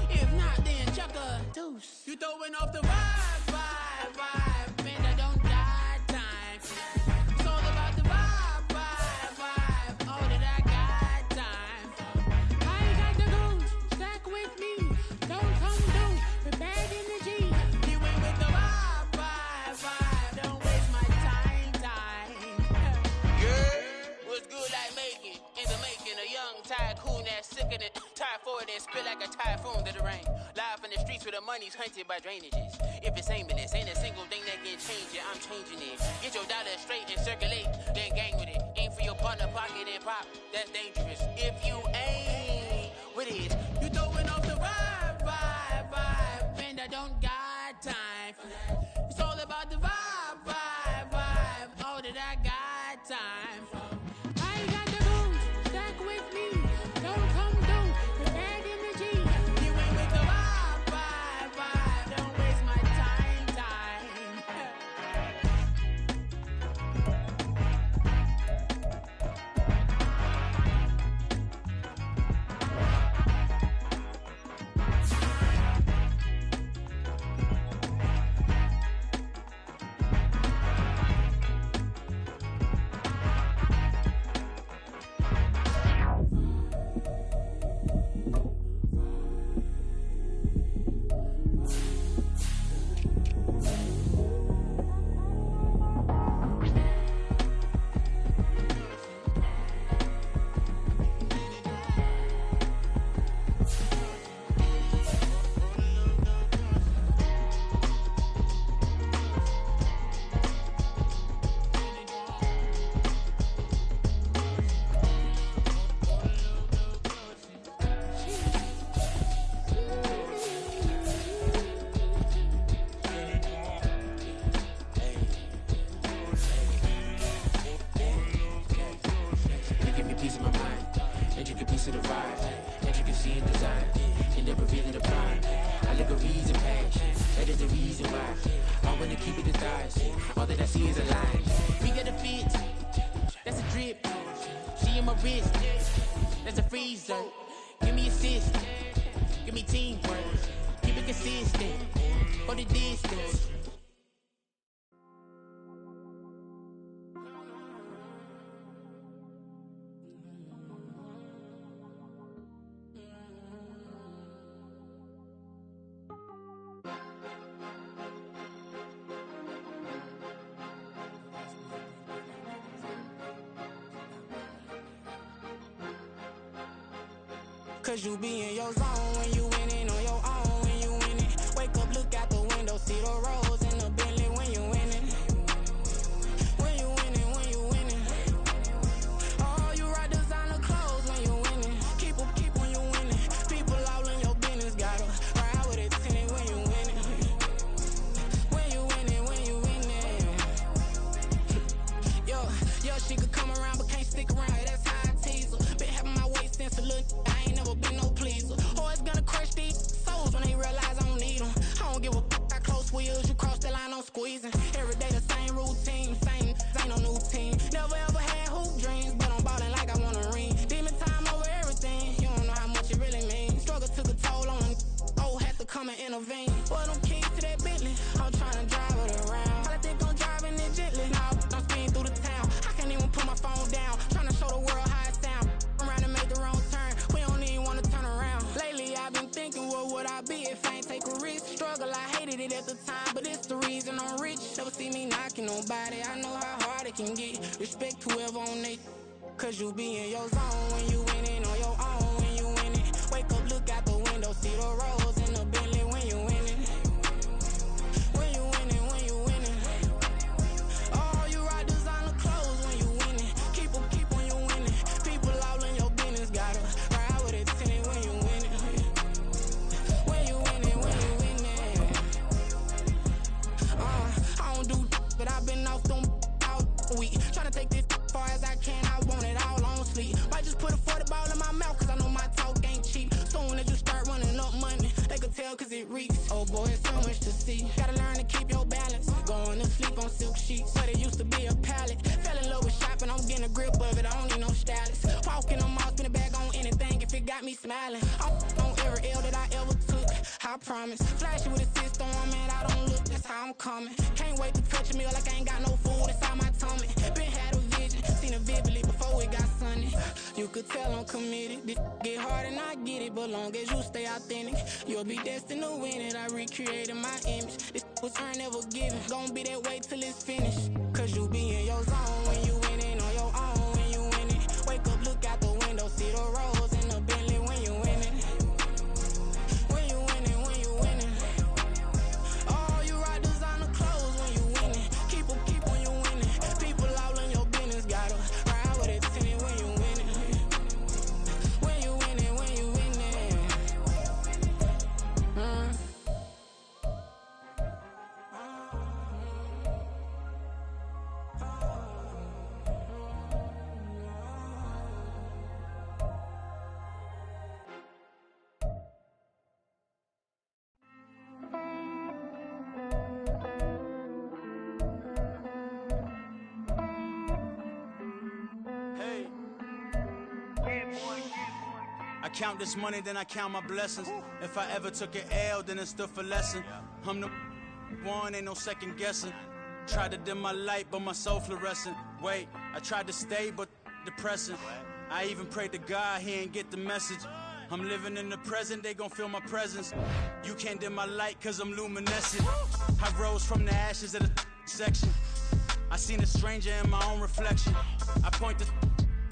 If not, then chuck a deuce. You throwing off the vibe, and I don't die time. It's all about the vibe, all that I got time. I ain't got the goose, stack with me. Don't come through with bad energy. You ain't with the vibe, don't waste my time. Yeah, what's good like making? In the making, a young tycoon that's sicker than tie forward and spit like a typhoon to the rain. Live in the streets where the money's hunted by drainages. If it's aimless, ain't a single thing that can change it. I'm changing it. Get your dollar straight and circulate, then gang with it. Aim for your partner, pocket and pop. That's dangerous. If you ain't with it, you throwing off the vibe, and I don't got time for that. It's all about the vibe, all that I got time for. I ain't got the goose, stack with me. Don't come through with bad energy. You ain't with the vibe, don't waste my time. Cause you be in your zone when you winning on your own when you winning. Wake up, look out the window, see the roads in the Bentley when you winning. When you winning, when you winning. Oh, you rock designer clothes when you winning. Keep when you winning. People all in your business, gotta ride with it tinted when you winning. When you winning, when you winning. Yo, she could come around but can't stick around. That's how I tease her. Been having my waist since a little. I ain't never been no pleaser. Always gonna crush these souls when they realize I don't need them. I don't give a f***. I close wheels, you cross the line, I'm squeezing. Every day the same routine, same, ain't no new team. Never ever had hoop dreams, but I'm ballin' like I want a ring. Demon time over everything, you don't know how much it really means. Struggle took a toll on them, oh, had to come and intervene. Boy, them keys to that Bentley, I'm tryna drive it around. I think I'm driving it gently, now I'm speeding through the town. I can't even put my phone down, tryna show the world how it sound. Around and make the wrong turn, we don't even wanna turn around. Lately I've been thinking, what would I be if I ain't take a risk? Struggle, I hated it at the time, but it's the reason I'm rich. Never see me knocking nobody, I know how hard it can get. Respect whoever on they, cause you be in your zone when you winning on your own when you winning. Wake up, look out the window, see the roads in the Bentley when you winning. When you winning, when you winning. Oh, you rock designer clothes when you winning. Keep when you winning. People all in your business, gotta ride with it tinted when you winning. When you winning, when you winning. I don't do but I've been off them all week. Tryna take this far as I can, I want it all on sleep. Might just put a 40 ball in my mouth, cause I know my talk ain't cheap. Soon as you start running up money, they could tell cause it reeks. Oh boy, it's so much to see. Gotta learn to keep your balance. Going to sleep on silk sheets, but it used to be a pallet. Fell in love with shopping, I'm getting a grip of it, I don't need no stylist. Walking on mall, spin a bag on anything if it got me smiling. I'm on every L that I ever took, I promise. Flashy with a system on, man, I don't look, that's how I'm coming. Can't wait to touch a meal like I ain't got no food inside my tummy. Been had a vision, seen it vividly before it got sunny. You could tell I'm committed, this get hard and I get it, but long as you stay authentic, you'll be destined to win it. I recreated my image, this was earned, never given. Gonna be that way till it's finished, cause you be in your zone when you winning on your own when you winning. Wake up, look out the window, see the roads in the Bentley when you winning. When you winning, when you winning. Oh, you rock designer clothes when you winning. Keep when you winning. People all in your business, gotta ride with it tinted when you winning. When you winning, when you winning. I count this money, then I count my blessings. If I ever took an L, then it stood for lesson. I'm the one, ain't no second guessing. Tried to dim my light, but my soul fluorescent. Wait, I tried to stay, but depressing. I even prayed to God, he ain't get the message. I'm living in the present, they gon' feel my presence. You can't dim my light, cause I'm luminescent. I rose from the ashes of the section. I seen a stranger in my own reflection. I point the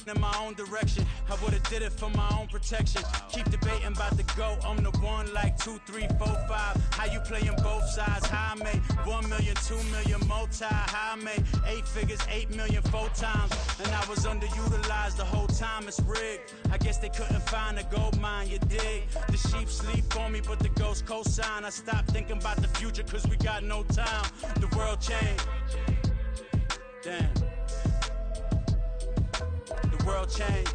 in my own direction. I would've did it for my own protection. Keep debating about the GOAT. I'm the one like 2, 3, 4, 5. How you playing both sides? How I made 1 million, 2 million, multi. How I made 8 figures, 8 million, 4 times. And I was underutilized the whole time. It's rigged. I guess they couldn't find a gold mine, you dig? The sheep sleep on me, but the ghost co-sign. I stopped thinking about the future, cause we got no time. The world changed. Damn. The world changed.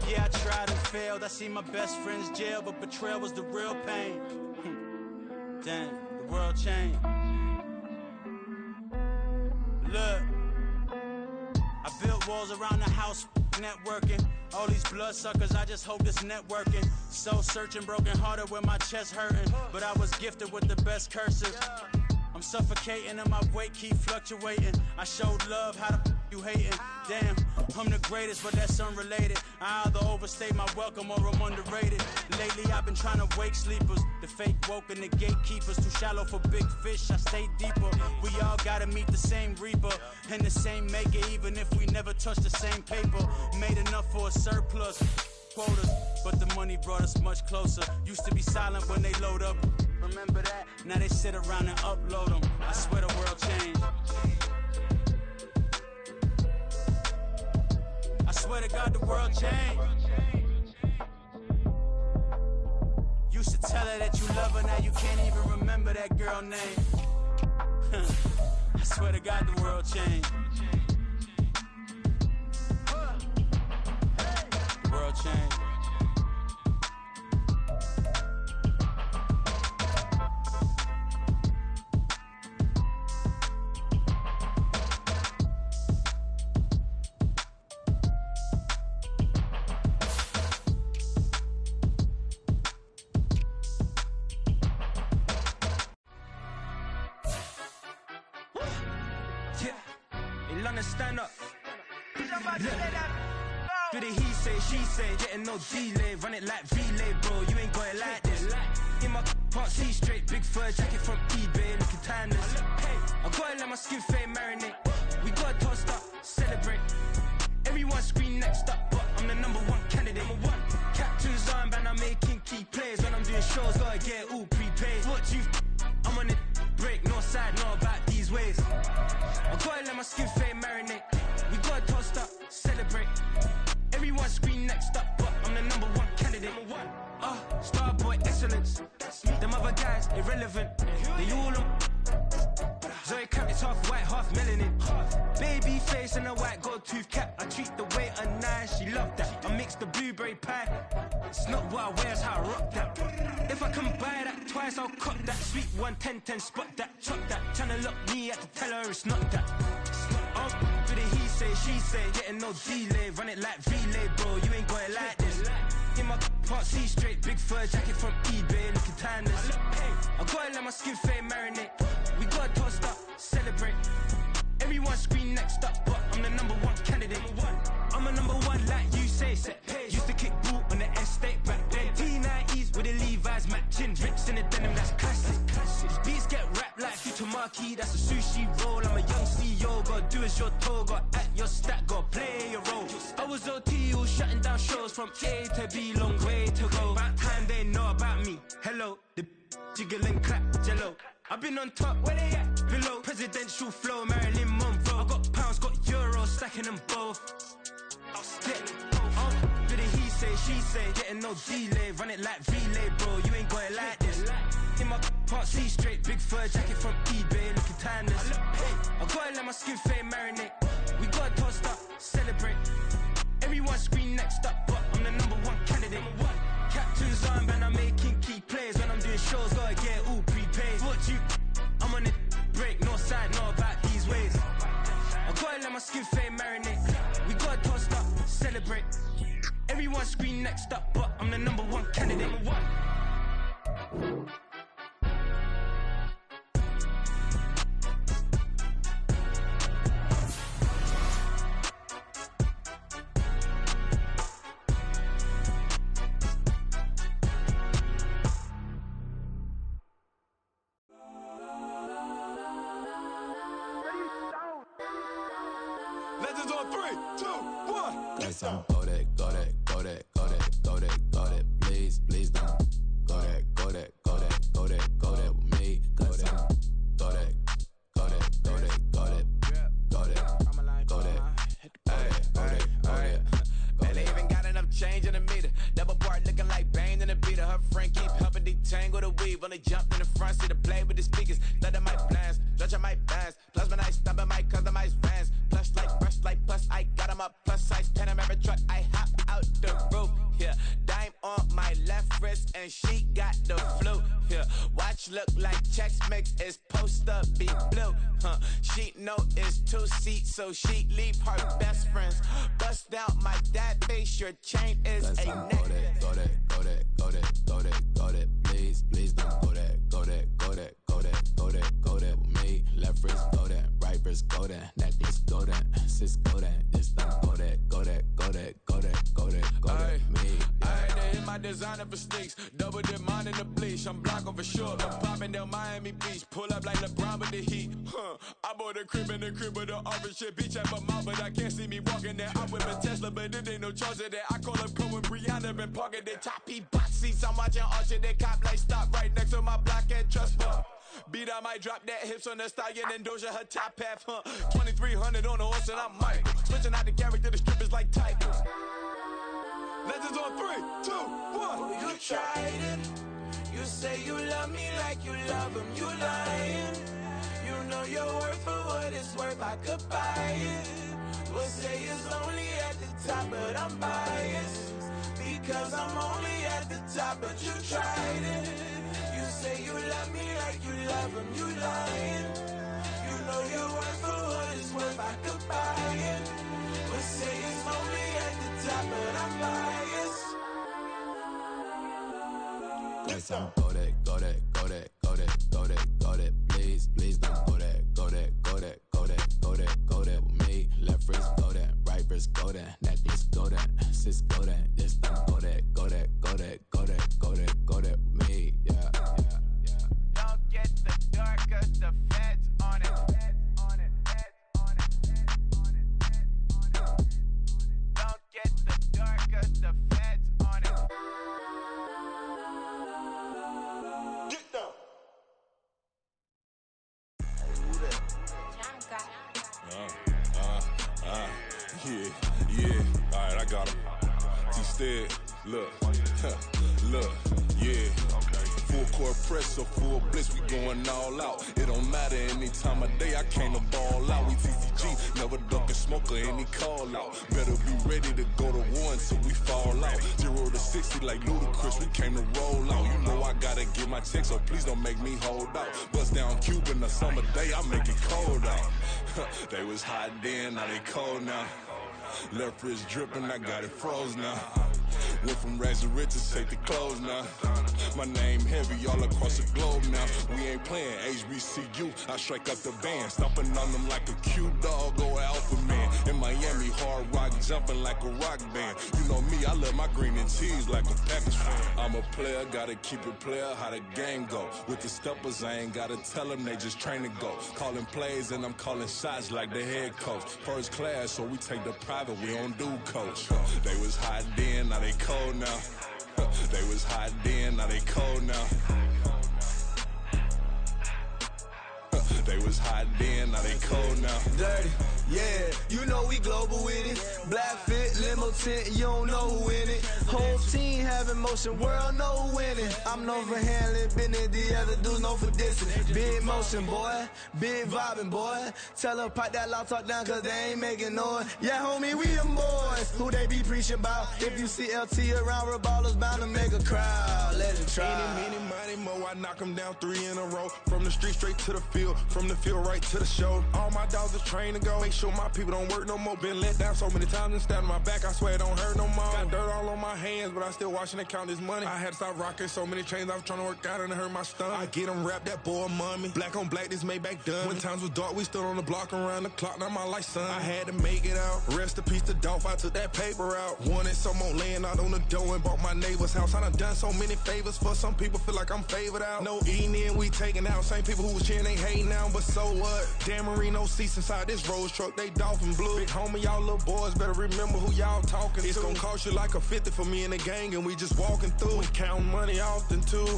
Yeah, I tried and failed. I see my best friends jail, but betrayal was the real pain. Damn, the world changed. Look, I built walls around the house, networking. All these bloodsuckers, I just hope this networking. Soul searching, broken hearted with my chest hurting. But I was gifted with the best cursive. I'm suffocating and my weight keep fluctuating. I showed love how to you hating. Damn, I'm the greatest, but that's unrelated. I either overstay my welcome or I'm underrated. Lately I've been trying to wake sleepers, the fake woke and the gatekeepers. Too shallow for big fish, I stay deeper. We all gotta meet the same reaper and the same maker, even if we never touch the same paper. Made enough for a surplus quotas, but the money brought us much closer. Used to be silent when they load up, remember that? Now they sit around and upload them. I swear the world changed. I swear to God the world changed. Used to tell her that you love her, now you can't even remember that girl name. I swear to God the world changed. The world changed. Stand up. Do the he say, she say, getting no delay. Run it like relay, bro. You ain't got it like this. In my part, see straight, big fur jacket from eBay, looking timeless. I gotta let my skin fade marinate. We gotta toast up, celebrate. Everyone scream next up, but I'm the #1 candidate. Captain's armband, I'm making key plays. When I'm doing shows, gotta get it all prepaid. What you? I'm on it, break, no side, no about these ways. I gotta let my skin fade marinate. We gotta toast up, celebrate. Everyone scream next up, but I'm the #1 candidate. Starboy excellence. Them other guys irrelevant. They all on. Zoe Cap is half white, half melanin. Baby face and a white gold tooth cap. I treat the waiter nice, she love that. I mix the blueberry pie. It's not what I wear, it's how I rock that. If I can buy that twice, I'll cut that. Sweet 110, spot that, chop that. Tryna lock me at the tell her it's not that. Do the he say, she say, getting no delay. Run it like relay, bro, you ain't got it like this. In my part, see straight, big fur jacket from eBay, looking timeless. I gotta let my skin fade marinate. We gotta toast up, celebrate. Everyone scream next up, but I'm the #1 candidate. I'm a #1 like you say, set pace. Used to kick boot on the estate back then. T90s with the Levi's matching. Rips in the denim, that's classic. These beats get wrapped like Futamaki, that's a sushi roll. I'm a young CEO, gotta do as you're told. Gotta act your stat, gotta play your role. I was OT, all shutting down shows from A to B, long way to go. About time they know about me. Hello, the jiggle and clap, jello. I've been on top, where they at? Below, presidential flow, Marilyn Monroe. I got pounds, got euros, stacking them both. I'll stick. Do the he say, she say, getting no delay. Run it like relay, bro, you ain't got it like this. In my part, see straight, big fur jacket from eBay, looking timeless. I gotta let my skin fade marinate. We gotta toast up, celebrate. Everyone scream next up, but I'm the #1 candidate. Captain's armband, I'm making key plays. When I'm doing shows, gotta get it all prepaid. What you? I'm on it, break, no side, no about these ways. I gotta let my skin fade marinate. We gotta toast up, celebrate. Everyone scream next up, but I'm the #1 candidate. Legends on 3, 2, 1. Yes, I'm go that, go that, go that, go that, go that, go that. Please, please don't go that, go that, go that, go that, go that with me. Go that, go that, go that, go that, go that, go that, go that, go that. Man, they even got enough change in the meter. Double part looking like Bane in the beater. Her friend keep helping detangle the weave. When they jumped in the front seat to play with the speakers. Let my plans, judge on my fans. Plus when I stumble my customized fans. Plush like brush like plus I got them up. Plus size Panamera truck. I hop out the roof. Yeah, dime on my left wrist and she got the flu. Yeah, watch look like Chex Mix is supposed to be blue. She know it's 2 seats, so she leave her best friends. Bust down my dad face. Your chain is a neck. Go that, go that, go that, go that, go that. Please, please don't go that, go that, go that, go that, go that, go that with me. Left wrist go that, right wrist go that, necklace go that. sis, go that, this time, go that, go that, go that, go that, go that, go that, me. I had to hit my designer for sneaks, double dip mine in the bleach. I'm blocking for sure, I'm popping down Miami Beach, pull up like LeBron with the heat. I bought a crib in the crib with the orange shit, bitch at my mouth, but I can't see me walking there. I whip a Tesla, but it ain't no charge of that. I call up Cohen, Brianna, been parking the choppy box seats. I'm watching Archer, they cop like stop right next to my block at Trust Fund. Beat, I might drop that hips on the stallion and Doja her top half, 2300 on the horse and I'm Mike. Switching out the character, the strippers like Tigers. Legends on 3, 2, 1. You tried it. You say you love me like you love him. You lying. You know your worth for what it's worth. I could buy it. We'll say it's only at the top, but I'm biased because I'm only at the top. But you tried it. You say you love me like you love him. You lying. You know your worth for what it's worth. I could buy it. We'll say it's only at the top, but I'm biased. Go that, go that, go that, go that, go that, go that, please, please don't go that, go that, go that, go that, go that, go that with me. Left wrist, go that, right wrist, go that, necklace, go that, sis, go that, this time, go that, go that, go that, go that, go that, go that with me. Yeah, yeah, yeah. Don't get the dark, cause the feds on it. Don't get the dark, cause the feds on it. Get down. Yeah, alright, I got him. T-Stead, look, look, yeah. Full court press or full blitz, we going all out. It don't matter any time of day, I came to ball out. We TCG, never ducking smoke or any call out. Better be ready to go to war until we fall out. 0 to 60 like Ludacris, we came to roll out. You know I gotta get my check, so please don't make me hold out. Bust down Cuban a summer day, I make it cold out. They was hot then, now they cold now. Left wrist dripping, I got it froze now. Went from rags to riches, take the clothes now. My name heavy all across the globe now. We ain't playing HBCU, I strike up the band. Stomping on them like a Q-dog or Alpha Man. In Miami, hard rock jumping like a rock band. You know me, I love my green and cheese like a Packers fan. I'm a player, gotta keep it player, how the game go. With the steppers, I ain't gotta tell them, they just train to go. Calling plays and I'm calling shots like the head coach. First class, so we take the private, we don't do coach. They was hot then, now they cold now. They was hot then, now they cold now. They was hot then, now they cold now. Dirty, yeah, you know we global with it. Black fit, limo tint, you don't know who in it. Whole team having motion, world know who winning. I'm known for handling business, the other dudes known for dissing. Big motion, boy, big vibing, boy. Tell her pipe that loud talk down, cause they ain't making noise. Yeah, homie, we them boys, who they be preaching about. If you see LT around, Reballer's bound to make a crowd. Let it try. Any, money, mo, I knock them down 3 in a row. From the street straight to the field, from the field right to the show. All my dogs are trained to go. Make sure my people don't work no more. Been let down so many times and stand on my back, I swear it don't hurt no more. Got dirt all on my hands, but I still watching and count this money. I had to stop rocking so many chains, I was trying to work out and it hurt my stomach. I get them rap, that boy mommy. Black on black, this Maybach done. When times was dark, we stood on the block around the clock, now my life son. I had to make it out. Rest in peace to Dolph, I took that paper out. Wanted some more laying out on the dough and bought my neighbor's house. I done so many favors for some people, feel like I'm favored out. No eating in, we taking out. Same people who was cheering, they hating now, but so what? Dan Marino seats inside this Rolls truck, they dolphin blue. Big homie, y'all little boys better remember who y'all talking to. It's gonna cost you like a 50 for me and the gang, and we just walking through. We counting money often too.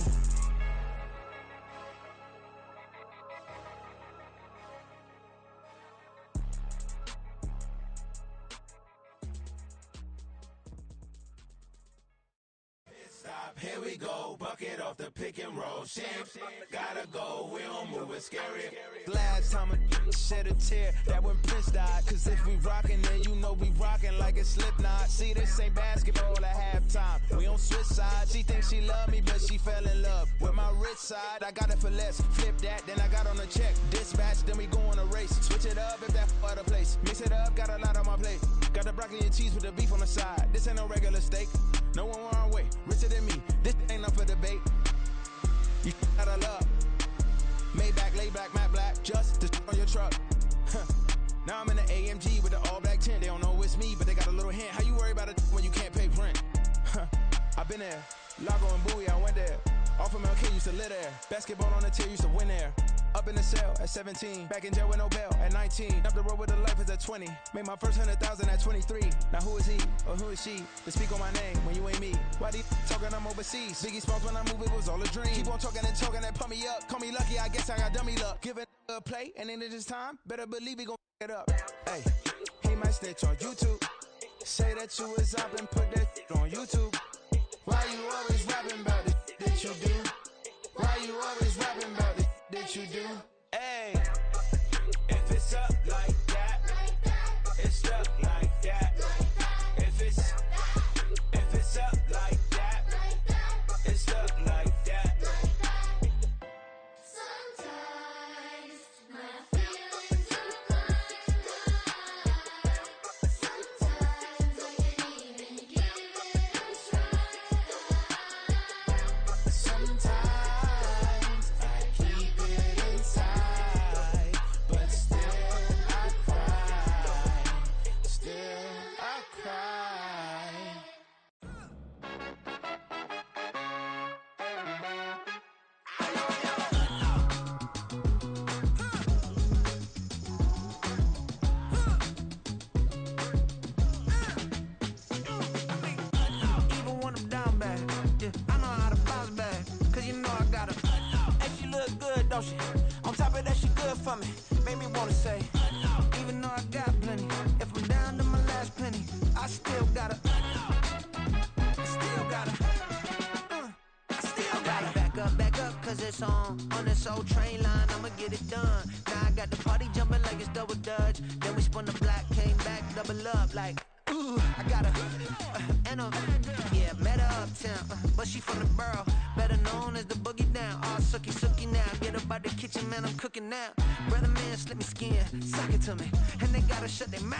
Here we go, bucket off the pick and roll. Champs, gotta go, we don't move it scary. Last time a shed a tear, that when Prince died. Cause if we rockin', then you know we rockin' like a Slipknot. See, this ain't basketball at halftime. We on switch sides. She thinks she love me, but she fell in love with my rich side. I got it for less. Flip that, then I got on a check. Dispatch, then we go on a race. Switch it up if that other place. Mix it up, got a lot on my plate. Got the broccoli and cheese with the beef on the side. This ain't no regular steak. No one wrong way, richer than me. This ain't up for debate. You gotta love. Maybach, lay back, matte black, just to on your truck. Now I'm in the AMG with the all-black tent. They don't know it's me, but they got a little hint. How you worry about it when you can't pay rent? I've been there. Lago and Bowie, I went there. Off of MLK, used to live there. Basketball on the tier, used to win there. Up in the cell at 17. Back in jail with no bail at 19. Up the road with the life is at 20. Made my first 100,000 at 23. Now who is he or who is she to speak on my name when you ain't me? Why these talking I'm overseas? Biggie Smalls when I move, it was all a dream. Keep on talking and pump me up. Call me lucky, I guess I got dummy luck. Give it a play and then this time, better believe he gon' it up. Hey, he might snitch on YouTube. Say that you was up and put that on YouTube. Why you always rapping about the that you do? Why you always rapping about the that you do? Hey, if it's up like that, it's up like that. If it's up like that, it's up like that. Sometimes my feelings are blind. Sometimes I can't even give it a try. Sometimes I keep it inside, but still I cry. Still I cry. Even when I'm down bad, yeah, I know how to bounce back. Cause you know I got her. And she look good, don't she? On top of that, she good for me. Made me wanna say, even though I got plenty, if I'm down to my last penny, I still got her. I still got her. I still got her. Back up, cause it's on this old train line, I'ma get it done. Now I got the party jumping like it's double dutch. Then we spun the block, came back, double up like, ooh, I got her. And yeah, met her uptown, but she from the borough, better known as the boogie down. All sucky now, get up out the kitchen, man, I'm cooking now. Brother man, slip me skin, sock it to me, and they gotta shut their mouth.